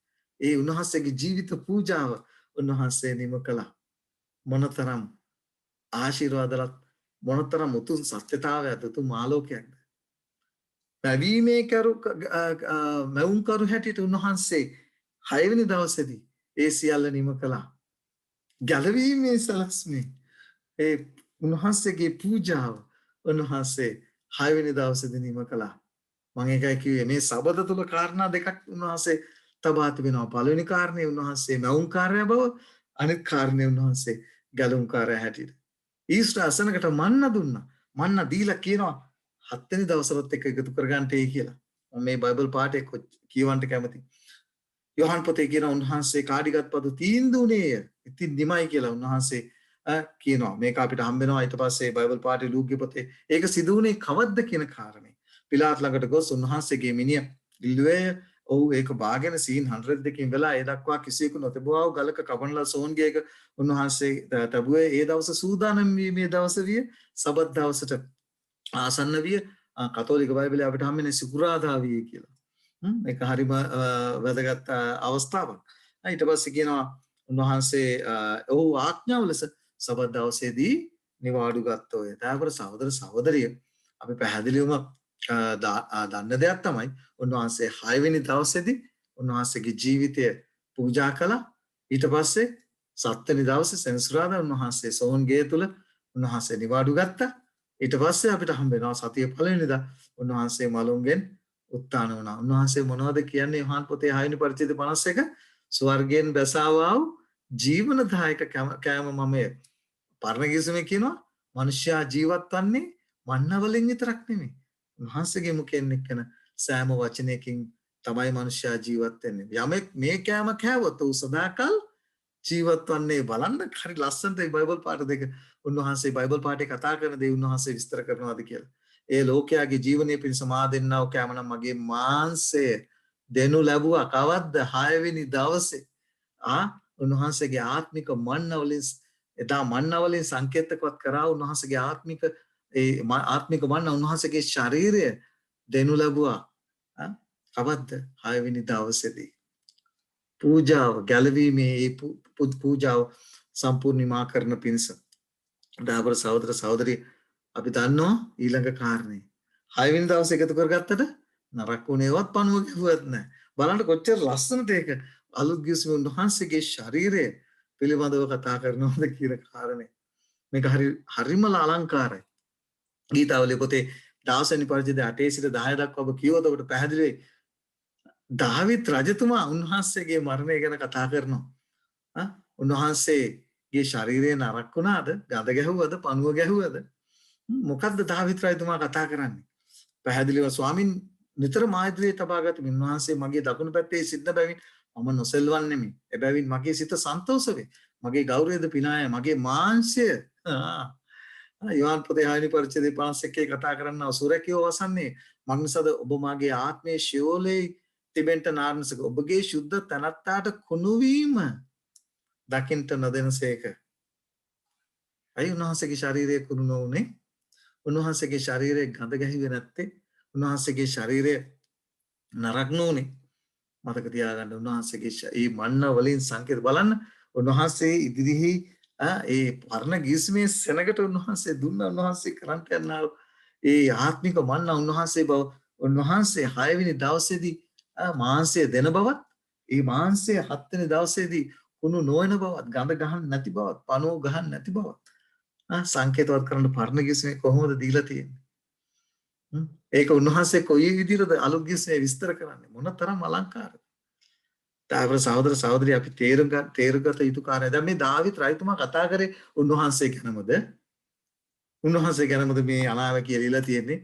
ඒ උන්වහන්සේගේ ජීවිත පූජාව උන්වහන්සේ නිම කළා. මොනතරම් ආශිර්වාදවත් මොනතරම් උතුම් සත්‍යතාවයක්ද උතුම් ආලෝකයක්ද. පැවීමේ කරු මැවුම් කරු හැටියට උන්වහන්සේ 6 වෙනි දවසේදී ඒ සියල්ල නිම කළා. ගැලවීමේ සලස්මේ ඒ උන්වහන්සේගේ පූජාව උන්වහන්සේ 6 වෙනි දවසේදී නිම කළා. මම ඒකයි කිව්වේ මේ සබත තුල කාරණා දෙකක් උන්වහන්සේ තබා තිබෙනවා. පළවෙනි කාරණේ උන්වහන්සේ මැවුම් කාර්යය බව, අනිත් කාරණේ උන්වහන්සේ ගැලවුම් කාර්යය හැටියට. ඊශ්‍රායල් අසනකට මන්න දුන්නා. මන්න දීලා කියනවා 7 වෙනි දවසට එක එකතු කරගන්නටයි කියලා. මම මේ බයිබල් පාඩේ කියවන්න කැමතියි. යෝහන් පොතේ කියන උන්වහන්සේ කාඩිගත් පදු තීන්දුවනේය. ඉතින් නිමයි කියලා උන්වහන්සේ කියනවා. මේක අපිට හම්බ වෙනවා ඊට පස්සේ බයිබල් පාඩේ ලූක්ගේ පොතේ. ඒක සිදු වුණේ කවද්ද කියන කාරණේ. පිලාත් ළඟට ගොස් උන්වහන්සේගේ මිනිහ ඉල්ලුවේ ඔව් ඒක බාගෙන සීන් 100කින් වෙලා ඒ දක්වා කිසියෙකු නොතිබුවා ගලක කපනලා සෝන්ගේක උන්වහන්සේ තබුවේ ඒ දවස සූදානම් වීමේ දවස විය සබත් දවසට ආසන්න විය කතෝලික බයිබලයේ අපිට හම්බෙන්නේ සිකුරාදා විය කියලා. ඒක හරිම වැදගත් අවස්ථාවක්. ඊට පස්සේ කියනවා උන්වහන්සේ ඔහු ආඥාව ලෙස සබත් දවසේදී නිවාඩු ගත්තෝය. ඒතකොට සහෝදර සහෝදරිය අපි පැහැදිලිවම දන්න දෙයක් තමයි උන්වහන්සේ 6 වෙනි දවසේදී උන්වහන්සේගේ ජීවිතය පූජා කළා. ඊට පස්සේ 7 වෙනි දවසේ සෙනසුරාදා උන්වහන්සේ සෝන්ගේ තුල උන්වහන්සේ නිවාඩු ගත්තා. ඊට පස්සේ අපිට හම්බ වෙනවා සතිය පළවෙනිදා උන්වහන්සේ මලුන්ගෙන් උත්ථාන වුණා. උන්වහන්සේ මොනවද කියන්නේ යෝහන් පොතේ 6 වෙනි පරිච්ඡේද 51 ස්වර්ගයෙන් බැසාවා වූ ජීවනදායක කෑම මමය. පරණ කිසිමේ කියනවා මිනිසයා ජීවත් වන්නේ මන්න වලින් විතරක් නෙමෙයි. උන්වහන්සේගේ මුඛයෙන් එක්කන සෑම වචනයකින් තමයි මිනිසයා ජීවත් වෙන්නේ. යමෙක් මේ කෑම කෑවොත් උ සදාකල් ජීවත් වන්නේ. බලන්න හරි ලස්සනට මේ බයිබල් පාඩ දෙක උන්වහන්සේ බයිබල් පාඩේ කතා කරන දේ උන්වහන්සේ විස්තර කරනවාද කියලා. ඒ ලෝකයාගේ ජීවනයේ පිණිස මා දෙන්නා වූ කෑම නම් මගේ මාංශය දෙනු ලැබුවා. කවද්ද? 6 වෙනි දවසේ. උන්වහන්සේගේ ආත්මික මන්න වලින් එදා මන්න වලින් සංකේතකවත් කරා උන්වහන්සේගේ ආත්මික මන්න උන්වහන්සේගේ ශරීරය දෙනු ලැබුවා. කවද්ද? 6 වෙනි දවසේදී. පූජාව ගැලවීමේ පූජාව සම්පූර්ණීමා කරන පිණිස. දාබර සහෝදර සහෝදරිය අපි දන්නවා ඊළඟ කාරණේ 6 වෙනි දවසේ එකතු කරගත්තට නරක වුණේවත් පණුව ගැහුවත් නැහැ. බලන්න කොච්චර ලස්සනට ඒක අලුත් ගිවිසුම උන්වහන්සේගේ ශරීරය පිළිබඳව කතා කරනවද කියන කාරණේ. මේක හරිම අලංකාරයි. ගීතාවලිය පොතේ 10 වෙනි පරිච්ඡේදය 8 සිට 10 දක්වා ඔබ කියවොත් ඔබට පැහැදිලි වෙයි. දාවිත් රජතුමා උන්වහන්සේගේ මරණය ගැන කතා කරනවා. උන්වහන්සේගේ ශරීරය නරක් වුණාද? ගඳ ගැහුවද? පණුව ගැහුවද? මොකද්ද දාවිත් රජතුමා කතා කරන්නේ? පැහැදිලිව ස්වාමින් නිතර මායිද්‍රියේ තබාගත් උන්වහන්සේ මගේ දකුණු පැත්තේ සිටින බැවින් මම නොසෙල්වන්නෙමි. එබැවින් මගේ සිත සන්තෝෂ වේ. මගේ ගෞරවයද පිනාය. මගේ මාංශය යෝහන් පොතේ 6 වෙනි පරිච්ඡේදයේ 51 කතා කරනවා සුරකියෝ වසන්නේ මග්නසද ඔබ මාගේ ආත්මයේ ශියෝලේ තිබෙන්ට නාරනසක ඔබගේ ශුද්ධ තනත්තාට කුණුවීම දකින්ට නොදෙනසේක. අයි උන්වහන්සේගේ ශරීරය කුණු නොවුනේ. උන්වහන්සේගේ ශරීරය ගඳ ගැහිවේ නැත්තේ. උන්වහන්සේගේ ශරීරය නරක නොවුනේ. මතක තියාගන්න උන්වහන්සේගේ මේ මන්න වලින් සංකේත බලන්න උන්වහන්සේ ඉදිරිහි ඒ පරණ ගිවිසුමේ සෙනගට උන්වහන්සේ දුන්න උන්වහන්සේ කරන්ට යනවා ඒ ආත්මික මන්න උන්වහන්සේ බව උන්වහන්සේ 6 වෙනි දවසේදී මාංශය දෙන බවත් ඒ මාංශය 7 වෙනි දවසේදී කුණු නොවන බවත් ගඳ ගහන්න නැති බවත් පණුව ගහන්න නැති බවත් සංකේතවත් කරන්න පරණ ගිවිසුමේ කොහොමද දීලා තියෙන්නේ. ඒක උන්වහන්සේ කොයි විදිහටද අලුත් ගිවිසුමේ විස්තර කරන්නේ මොන තරම් අලංකාරද. තාවර සහෝදර සහෝදරිය අපි තේරුගත යුතු කාරණා. දැන් මේ දාවිත් රජතුමා කතා කරේ උන්වහන්සේ ගැනමද? උන්වහන්සේ ගැනමද මේ අනාව කියලා තියෙන්නේ?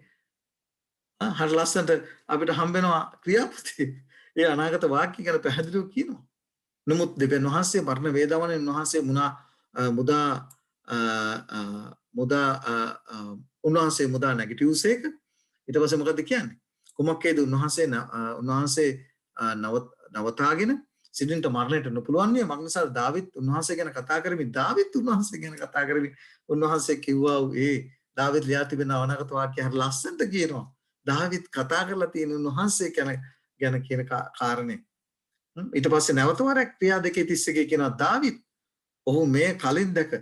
හරි ලස්සනට අපිට හම්බ වෙනවා ක්‍රියාපතේ. ඒ අනාගත වාක්‍ය ගැන පැහැදිලිව කියනවා. නමුත් දෙවියන් වහන්සේ මරණ වේදවනේ උන්වහන්සේ උන්වහන්සේ මුදා නැගිටිව්ස් එක. ඊට පස්සේ මොකද කියන්නේ? කුමක්කේද උන්වහන්සේ නවතාගෙන සිටින්නට මරණයට නොපුළුවන් නේ. මග්නසාර දාවිත් උන්වහන්සේ ගැන කතා කරමින් උන්වහන්සේ කිව්වා ඒ දාවිත් ලියා තිබෙන අනාගත වාක්‍ය හරි ලස්සනට කියනවා. දාවිත් කතා කරලා තියෙන උන්වහන්සේ ගැන කියන කාරණේ. ඊට පස්සේ නැවත වරක් ක්‍රියා 2:31 කියනවා දාවිත් ඔහු මේ කලින් දැක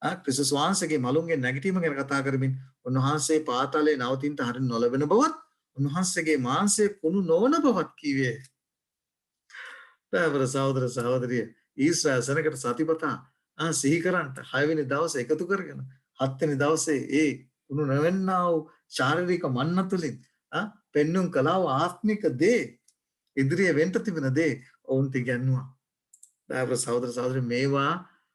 ක්‍රිස්තුස් වහන්සේගේ මලුන්ගේ නැගිටීම ගැන කතා කරමින් උන්වහන්සේ පාතාලේ නවතින්නට හරිය නොලැබෙන බවත් උන්වහන්සේගේ මාංශය කුණු නොවන බවත් කිව්වේ. දයාවර සහෝදර සහෝදරිය ඊශ්‍රායල් සෙනඟට සතිපතා සිහි කරන්ට 6 වෙනි දවසේ එකතු කරගෙන 7 වෙනි දවසේ ඒ කුණු නොවෙන්නා වූ ශාරීරික මන්න තුලින් පෙන්눔 කළා වූ ආත්මික දේ ඉදිරියේ වෙන්න තිබෙන දේ ඔවුන්ට ඉගැන්වුවා. දයාවර සහෝදර සහෝදරිය මේවා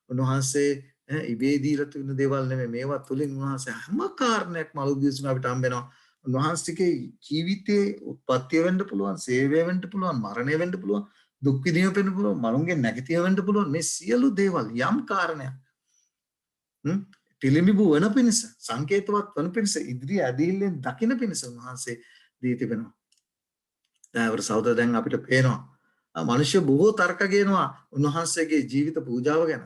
උන්වහන්සේ ඉබේ දීලා තිබෙන දේවල් නෙමෙයි මේවා තුලින් උන්වහන්සේ හැම කාරණයක්ම අලුත් අපිට හම්බ වෙනවා. උන්වහන්සේගේ ජීවිතයේ උත්පත්තිය වෙන්න පුළුවන්, සේවය වෙන්න පුළුවන්, මරණය වෙන්න පුළුවන්, දුක් විඳීම වෙන්න පුළුවන්, මරුන්ගේ නැගිටිය වෙන්න පුළුවන්. මේ සියලු දේවල් යම් කාරණයක් පිළිඹු වෙන පිණිස, සංකේතවත් වන පිණිස, ඉදිරි ඇදහිල්ලෙන් දකින පිණිස උන්වහන්සේ දී තිබෙනවා. දයාවර සහෝදර දැන් අපිට පේනවා මනුෂ්‍ය බොහෝ තර්ක ගේනවා උන්වහන්සේගේ ජීවිත පූජාව ගැන.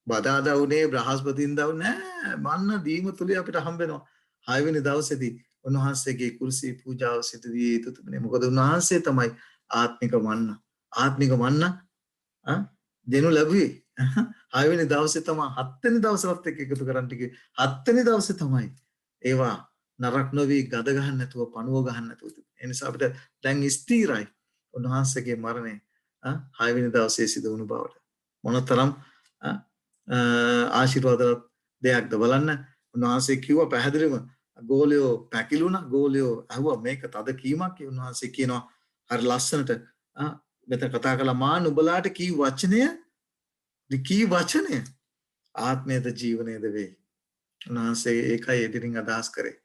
බදාදා උනේ බ්‍රහස්පතින්දා උනේ මන්න දීම තුලින් අපිට හම්බ වෙනවා. 6 වෙනි දවසේදී උන්වහන්සේගේ කුරුසී පූජාව සිදු විය යුතු තිබුණේ. මොකද උන්වහන්සේ තමයි ආත්මික මන්න. ආත්මික මන්න දෙනු ලැබුවේ 6 වෙනි දවසේ තමයි 7 වෙනි දවසවත් එක්ක එකතු කරන් ටික 7 වෙනි දවසේ තමයි ඒවා නරක නොවි ගද ගහන්න නැතුව පණුව ගහන්න නැතුව තිබුණේ. ඒ නිසා අපිට දැන් ස්ථිරයි උන්වහන්සේගේ මරණය 6 වෙනි දවසේ සිදු වුණු බවට. මොනතරම් ආශිර්වාදවත් දෙයක්ද බලන්න. උන්වහන්සේ කිව්වා පැහැදිලිවම ගෝලියෝ පැකිලුණා. ගෝලියෝ අහුවා මේක තද කීමක්. උන්වහන්සේ කියනවා හරි ලස්සනට මෙතන කතා කළා මා නුඹලාට කී වචනය ආත්මයේද ජීවනයේද වේ. උන්වහන්සේ ඒකයි එදිරින් අදහස් කරේ.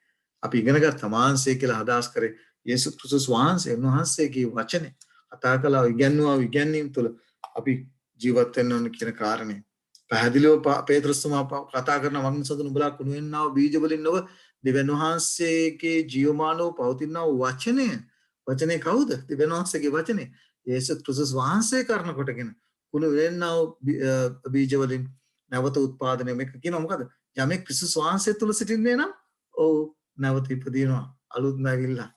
අපි ඉගෙන ගත්ත මාංශය කියලා අදහස් කරේ යේසුස් ක්‍රිස්තුස් වහන්සේ. උන්වහන්සේගේ වචනේ කතා කළා ඉගැන්වුවා ඉගැන්වීම් තුළ අපි ජීවත් වෙන්න ඕන කියන කාරණේ පැහැදිලිව පේත්‍රස් තුමා කතා කරන වංශසතු නුඹලා කුණු වෙන්නා බීජ වලින් නොව දෙවියන් වහන්සේගේ ජීවමානව පවතිනා වචනේ කවුද? දෙවියන් වහන්සේගේ වචනේ යේසුස් ක්‍රිස්තුස් වහන්සේ කරන කොටගෙන කුණු වෙන්නා බීජ වලින් නැවත උත්පාදනය මේක කියනවා මොකද? යමෙක් ක්‍රිස්තුස් වහන්සේ තුල සිටින්නේ නම් ඔව් නැවත ඉපදිනවා අලුත් නැවිලා.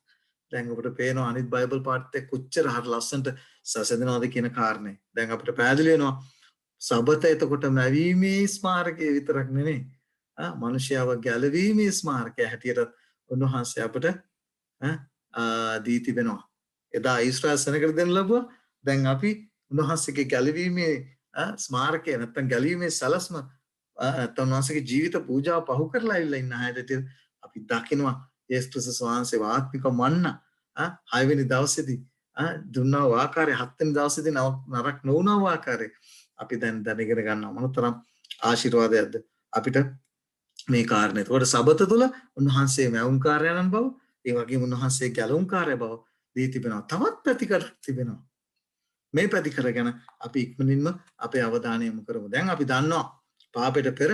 දැන් අපිට පේනවා අනිත් බයිබල් පාඩත් එක්ක කොච්චර හරි ලස්සනට සැසඳෙනවද කියන කාරණේ. දැන් අපිට පැහැදිලි වෙනවා සබත එතකොට මැවීමේ ස්මාරකය විතරක් නෙමෙයි මනුෂ්‍යව ගැලවීමේ ස්මාරකය හැටියට උන්වහන්සේ අපට දී තිබෙනවා. එදා ඊශ්‍රායල් සෙනඟට දෙන්න ලැබුවා. දැන් අපි උන්වහන්සේගේ ගැලවීමේ ස්මාරකය නැත්නම් ගැලවීමේ සලස්ම නැත්නම් උන්වහන්සේගේ ජීවිත පූජාව පහු කරලා ඇවිල්ලා ඉන්න හැටියට අපි දකිනවා යේසුස් ක්‍රිස්තුස් වහන්සේ ආත්මික මන්න 6 වෙනි දවසේදී දුන්නා වූ ආකාරය 7 වෙනි දවසේදී නරක නොවුනා වූ ආකාරය අපි දැන් දැනගෙන ගන්නවා. මොනතරම් ආශිර්වාදයක්ද අපිට මේ කාරණේ. ඒකට සබත තුල උන්වහන්සේ මෞංකාරයන් බව, ඒ වගේම උන්වහන්සේ ගැලුම්කාරය බව දී තිබෙනවා. තවත් පැතිකඩක් තිබෙනවා. මේ පැතිකඩ ගැන අපි ඉක්මනින්ම අපේ අවධානය යොමු කරමු. දැන් අපි දන්නවා පාපයට පෙර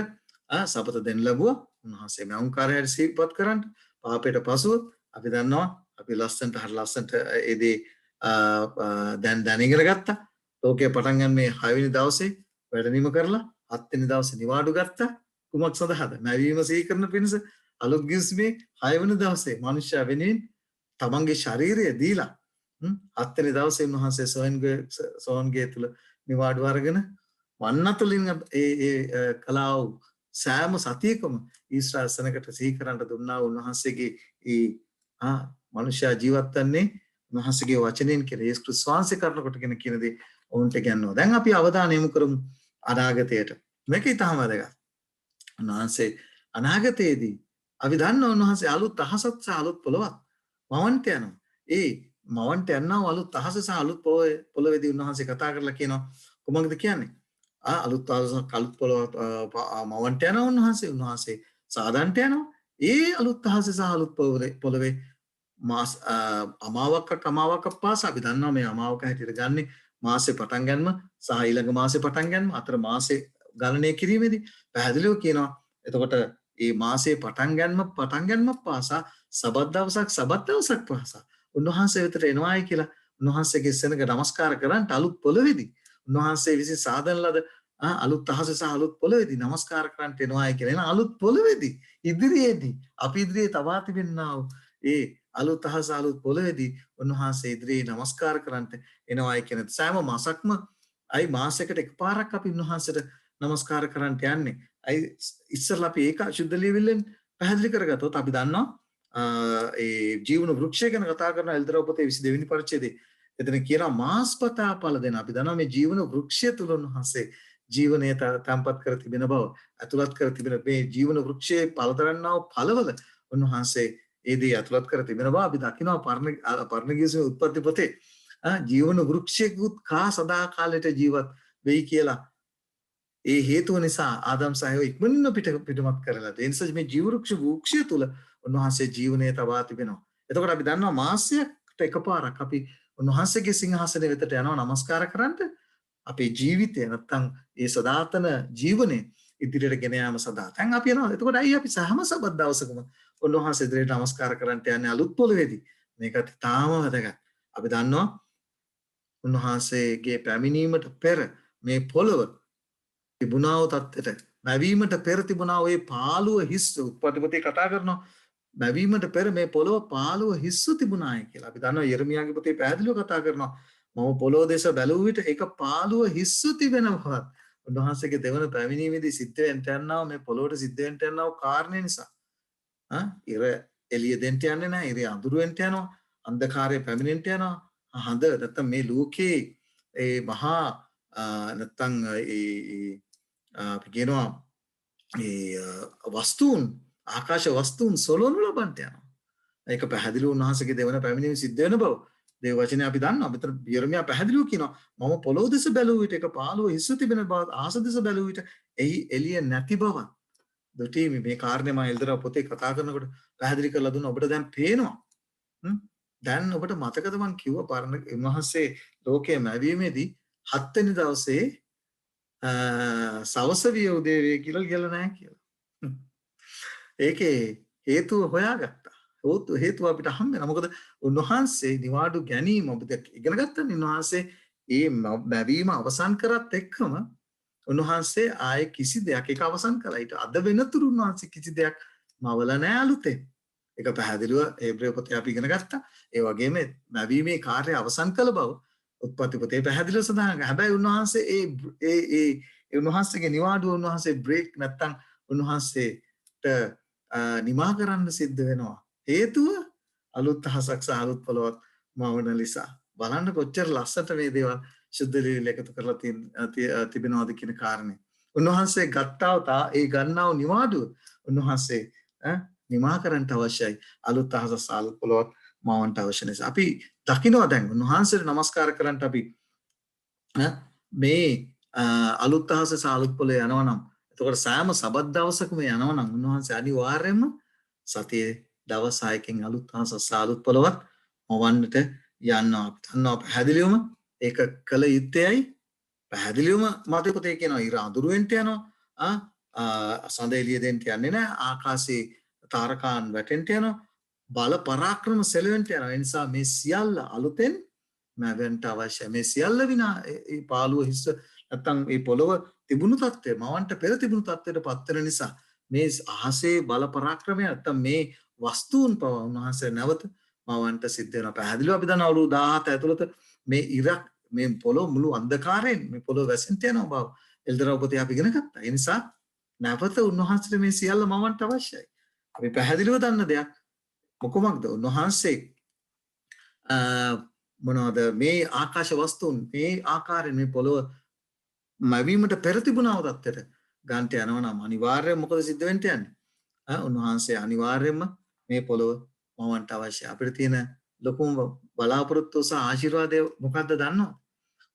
සබත දෙන්න ලැබුවා. උන්වහන්සේ මෞංකාරය සිහිපත් කරන්න. පාපයට පසුව අපි දන්නවා අපි ලස්සනට හරි ලස්සනට ඒ දේ දැන් දැනගෙන ගත්තා. ලෝකයේ පටන් ගන්න මේ 6 වෙනි දවසේ වැඩනීම කරලා 7 වෙනි දවසේ නිවාඩු ගත්තා. කුමක් සඳහාද? මැවීම සිහි කරන පිණිස අලුත් ගිස්මේ 6 වෙනි දවසේ මනුෂ්‍ය වෙනුවෙන් තමන්ගේ ශරීරය දීලා 7 වෙනි දවසේ උන්වහන්සේ සෝන්ගේ තුල නිවාඩු අරගෙන වන්න තුලින් ඒ කලාව සෑම සතියකම ඊශ්‍රායල් සෙනඟට සිහි කරන්න දුන්නා උන්වහන්සේගේ ඒ මනුෂ්‍ය ජීවත් වන්නේ උන්වහන්සේගේ වචනෙන් කියලා යේසුස් ක්‍රිස්තුස් වහන්සේ කරනකොට කියන දේ ඔවුන්ට කියනවා. දැන් අපි අවධානය යොමු කරමු අනාගතයට. මේක ඊටම වැදගත්. උන්වහන්සේ අනාගතයේදී අපි දන්නවා උන්වහන්සේ අලුත් අහසත් සහ අලුත් පොළොවත් මවන්ට යනවා. ඒ මවන්ට යනවා අලුත් අහස සහ අලුත් පොළොවේදී උන්වහන්සේ කතා කරලා කියනවා කොහොමද කියන්නේ? අලුත් අහස අලුත් පොළොව මවන්ට යනවා උන්වහන්සේ සාදාන්ට යනවා. ඒ අලුත් අහස සහ අලුත් පොළොවේ මාස අමාවක පාස අපි දන්නවා මේ අමාවක හැටියට ගන්නේ මාසේ පටන් ගන්නම සහ ඊළඟ මාසේ පටන් ගන්නම අතර මාසේ ගණනය කිරීමේදී පැහැදිලිව කියනවා. එතකොට මේ මාසේ පටන් ගන්නම පාසා සබත් දවසක් පාසා උන්වහන්සේ වෙතට එනවායි කියලා උන්වහන්සේගේ සෙනඟ නමස්කාර කරන්ට අලුත් පොළොවේදී උන්වහන්සේ විසින් සාදන ලද අලුත් අහස සහ අලුත් පොළොවේදී නමස්කාර කරන්ට එනවායි කියලා. එන අලුත් පොළොවේදී ඉදිරියේදී අපි ඉදිරියේ තබා තිබෙනා ඒ අලුත් අහස අලුත් පොළොවේදී උන්වහන්සේ ඉදිරියේ නමස්කාර කරන්ට එනවායි කියන සෑම මාසයක්ම අයි මාසයකට එකපාරක් අපි උන්වහන්සේට නමස්කාර කරන්ට යන්නේ. අයි ඉස්සරලා අපි ඒක අශුද්ධ ලියවිල්ලෙන් පැහැදිලි කරගත්තොත් අපි දන්නවා ඒ ජීවන වෘක්ෂය ගැන කතා කරන එල්දරව් පොතේ 22 වෙනි පරිච්ඡේදයේ එතන කියනවා මාස්පතා ඵල දෙන. අපි දන්නවා මේ ජීවන වෘක්ෂය තුල උන්වහන්සේ ජීවනය තැන්පත් කර තිබෙන බව, ඇතුළත් කර තිබෙන මේ ජීවන වෘක්ෂයේ ඵල දරන්නා වූ ඵලවල උන්වහන්සේ ඒ දේ ඇතුළත් කර තිබෙන බව අපි දකිනවා පරණ ගිවිසුමේ උත්පත්ති පොතේ ජීවන වෘක්ෂයකුත් කා සදා කාලයට ජීවත් වෙයි කියලා ඒ හේතුව නිසා ආදම් සහයව ඉක්මනින්ම පිටමත් කරලා. ඒ නිසා මේ ජීව වෘක්ෂය තුල උන්වහන්සේ ජීවනය තබා තිබෙනවා. එතකොට අපි දන්නවා මාසයකට එකපාරක් අපි උන්වහන්සේගේ සිංහාසනය වෙතට යනවා නමස්කාර කරන්න. අපේ ජීවිතය නැත්තම් ඒ සදාතන ජීවනය ඉදිරියට ගෙන යාම සඳහා. දැන් අපි යනවා. එතකොට අයි අපි සෑම සබත් දවසකම උන්වහන්සේ ඉදිරියට නමස්කාර කරන්න යන්නේ අලුත් පොළොවේදී. මේකත් තාම වැදගත්. අපි දන්නවා උන්වහන්සේගේ පැමිණීමට පෙර මේ පොළොව තිබුණා වූ තත්ත්වයට මැවීමට පෙර තිබුණා ඔය පාළුව හිස් උත්පත්තිපතේ කතා කරනවා මැවීමට පෙර මේ පොළොව පාළුව හිස්ව තිබුණායි කියලා. අපි දන්නවා යෙරමියාගේ පොතේ පැහැදිලිව කතා කරනවා මම පොළොව දෙස බැලුව විට ඒක පාළුව හිස්ව තිබෙන බවත්. උන්වහන්සේගේ දෙවන පැමිණීමේදී සිද්ධ වෙන්න යනවා මේ පොළොවට සිද්ධ වෙන්න යනවා කාරණේ නිසා. ඉර එළිය දෙන්න යන්නේ නැහැ. ඉර අඳුර වෙන්න යනවා. අන්ධකාරය පැමිණෙන්න යනවා. හඳ නැත්තම් මේ ලෝකේ ඒ මහා නැත්තම් ඒ අපි කියනවා ඒ වස්තුන් ආකාශ වස්තුන් සොලවනු ලබන්ට යනවා. ඒක පැහැදිලිව උන්වහන්සේගේ දෙවන පැමිණීම සිද්ධ වෙන බව දේව වචනේ අපි දන්නවා. මෙතන යෙරමියා පැහැදිලිව කියනවා මම පොළොව දෙස බැලුව විට ඒක පාළුව හිස්ව තිබෙන බව ආස දෙස බැලුව විට එහි එළිය නැති බව. දුටි මේ කාරණේ මම එල්දරා පොතේ කතා කරනකොට පැහැදිලි කරලා දුන්නා. ඔබට දැන් පේනවා. දැන් ඔබට මතකද මම කිව්වා පරණ උන්වහන්සේ ලෝකයේ මැවීමේදී 7 වෙනි දවසේ සවසවිය උදේ වේ කියලා කියලා නැහැ කියලා. ඒකේ හේතුව හොයාගත්තා. හේතුව අපිට හම්බ වෙනවා. මොකද උන්වහන්සේ නිවාඩු ගැනීම ඔබ ඉගෙන ගත්තනේ උන්වහන්සේ ඒ මැවීම අවසන් කරත් එක්කම උන්වහන්සේ ආයේ කිසි දෙයක් ඒක අවසන් කළා. ඊට අද වෙනතුරු උන්වහන්සේ කිසි දෙයක් මවල නැහැ අලුතෙන්. ඒක පැහැදිලිව හේබ්‍රේ පොතේ අපි ඉගෙන ගත්තා. ඒ වගේම මැවීමේ කාර්යය අවසන් කළ බව උත්පත්ති පොතේ පැහැදිලිව සඳහන් කරනවා. හැබැයි උන්වහන්සේ ඒ උන්වහන්සේගේ නිවාඩුව උන්වහන්සේ බ්‍රේක් නැත්තම් උන්වහන්සේට නිමා කරන්න සිද්ධ වෙනවා. හේතුව අලුත් අහසක් සහ අලුත් පොළොවක් මවන නිසා. බලන්න කොච්චර ලස්සනට මේ දේවල් ශුද්ධ ලියවිල්ල එකතු කරලා තිබෙනවද කියන කාරණේ. උන්වහන්සේ ඒ ගන්නා වූ නිවාඩුව උන්වහන්සේ නිමා කරන්න අවශ්‍යයි. අලුත් අහස අලුත් පොළොවක් මවන්නට අවශ්‍ය නිසා. අපි දකිනවා දැන් උන්වහන්සේට නමස්කාර කරන්න අපි මේ අලුත් අහස සහ අලුත් පොළොවේ යනවා නම් එතකොට සෑම සබත් දවසකම යනවා නම් උන්වහන්සේ අනිවාර්යයෙන්ම සතියේ දවස් 6කින් අලුත් අහස සහ අලුත් පොළොවක් මවන්නට යනවා. අපි දන්නවා පැහැදිලිවම ඒක කළ යුත්තේයි. පැහැදිලිවම මතක පොතේ කියනවා ඉර අඳුර වෙන්න යනවා. සඳ එළිය දෙන්න යන්නේ නැහැ. ආකාශයේ තාරකාන් වැටෙන්න යනවා. බල පරාක්‍රම සෙලවෙන්න යනවා. ඒ නිසා මේ සියල්ල අලුතෙන් මැවෙන්න අවශ්‍යයි. මේ සියල්ල විනා මේ පාළුව හිස්ස නැත්තම් මේ පොළොව තිබුණු තත්ත්වය මවන්ට පෙර තිබුණු තත්ත්වයට පත් වෙන නිසා මේ අහසේ බල පරාක්‍රමය නැත්තම් මේ වස්තුන් පව උන්වහන්සේ නැවත මවන්ට සිද්ධ වෙනවා. පැහැදිලිව අපි දන්නා අවුරුදු 17 ඇතුළත මේ ඉරක් මේ පොළොව මුළු අන්ධකාරයෙන් මේ පොළොව වැසෙන්න යනවා බව එල්දරව් පොතේ අපි ඉගෙන ගත්තා. ඒ නිසා නැවත උන්වහන්සේට මේ සියල්ල මවන්ට අවශ්‍යයි. අපි පැහැදිලිව දන්න දෙයක් මොකක්ද? උන්වහන්සේ මොනවාද මේ ආකාශ වස්තුන් මේ ආකාරයෙන් මේ පොළොව මැවීමට පෙර තිබුණා වූ තත්ත්වයට ගන්නට යනවා නම් අනිවාර්යයෙන් මොකද සිද්ධ වෙන්න යන්නේ? උන්වහන්සේ අනිවාර්යයෙන්ම මේ පොළොව මවන්නට අවශ්‍යයි. අපිට තියෙන ලොකුම බලාපොරොත්තු සහ ආශිර්වාදය මොකක්ද දන්නවද?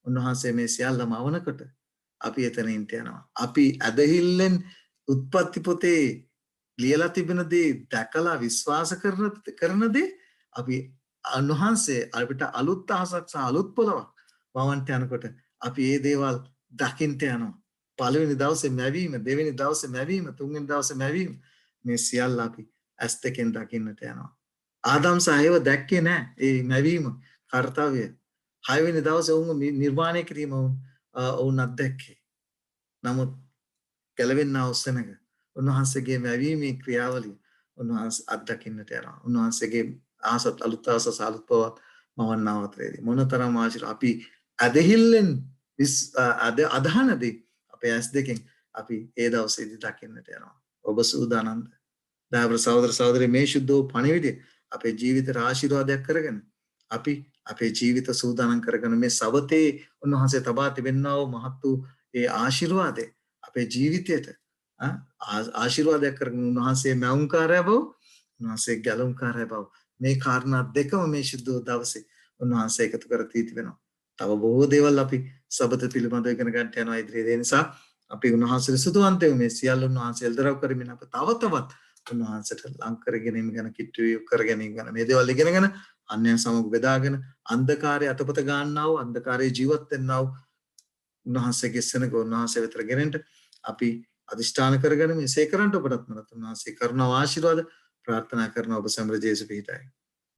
උන්වහන්සේ මේ සියල්ල මවනකොට අපි එතනින් යනවා. අපි ඇදහිල්ලෙන් උත්පත්ති පොතේ ලියලා තිබෙන දේ දැකලා විශ්වාස කරන දේ අපි උන්වහන්සේ අපිට අලුත් අහසක් සහ අලුත් පොළොවක් මවන්නට යනකොට අපි මේ දේවල් දකින්නට යනවා. පළවෙනි දවසේ මැවීම, දෙවෙනි දවසේ මැවීම, තුන්වෙනි දවසේ මැවීම මේ සියල්ල අපි ඇස් දෙකෙන් දකින්නට යනවා. ආදම් සහ ඒව දැක්කේ නැහැ. ඒ මැවීම කාර්යය. 6 වෙනි දවසේ වුන් නිර්මාණය කිරීම වුන් අත්දැක්කේ. නමුත් ගැලවෙන්න අවසනක උන්වහන්සේගේ මැවීමේ ක්‍රියාවලිය උන්වහන්සේ අත්දකින්නට යනවා. උන්වහන්සේගේ ආසත් අලුත් ආසස අලුත් පවත් මවන්නවතරේදී මොනතරම් ආශිර්වාද අපි ඇදහිල්ලෙන් අදහනදී අපේ ඇස් දෙකෙන් අපි ඒ දවසේදී දකින්නට යනවා. ඔබ සූදානම්ද? දහවර සහෝදර සහෝදරි මේ ශුද්ධ වූ පණිවිඩය අපේ ජීවිතයට ආශිර්වාදයක් කරගෙන අපි අපේ ජීවිත සූදානම් කරගෙන මේ සවතේ උන්වහන්සේ තබා තිබෙනා වූ මහත් වූ ඒ ආශිර්වාදය අපේ ජීවිතයට ආශිර්වාදයක් කරගෙන උන්වහන්සේ මෞංකාරය බව උන්වහන්සේ ගැලුම්කාරය බව මේ කාරණා දෙකම මේ ශුද්ධ වූ දවසේ උන්වහන්සේ එකතු කර තිබෙනවා. තව බොහෝ දේවල් අපි සබත පිළිබඳව ඉගෙන ගන්නට යනවා ඉදිරියේ. ඒ නිසා අපි උන්වහන්සේ සුදුවන්තය මේ සියල්ල උන්වහන්සේ එල්දරව් කරමින් අප තව තවත් උන්වහන්සේට ලං කර ගැනීම ගැන කිට්ටු කර ගැනීම ගැන මේ දේවල් ඉගෙනගෙන අන්‍යයන් සමග බෙදාගෙන අන්ධකාරයේ අතපත ගන්නා වූ අන්ධකාරයේ ජීවත් වෙන්නා වූ උන්වහන්සේගේ සෙනඟ උන්වහන්සේ වෙතට ගෙනෙන්න අපි අදිෂ්ඨාන කරගෙන මෙසේ කරන්ට ඔබටත් මනත් උන්වහන්සේ කරුණාව ආශිර්වාද ප්‍රාර්ථනා කරන ඔබ සමර ජේසු පිහිටයි.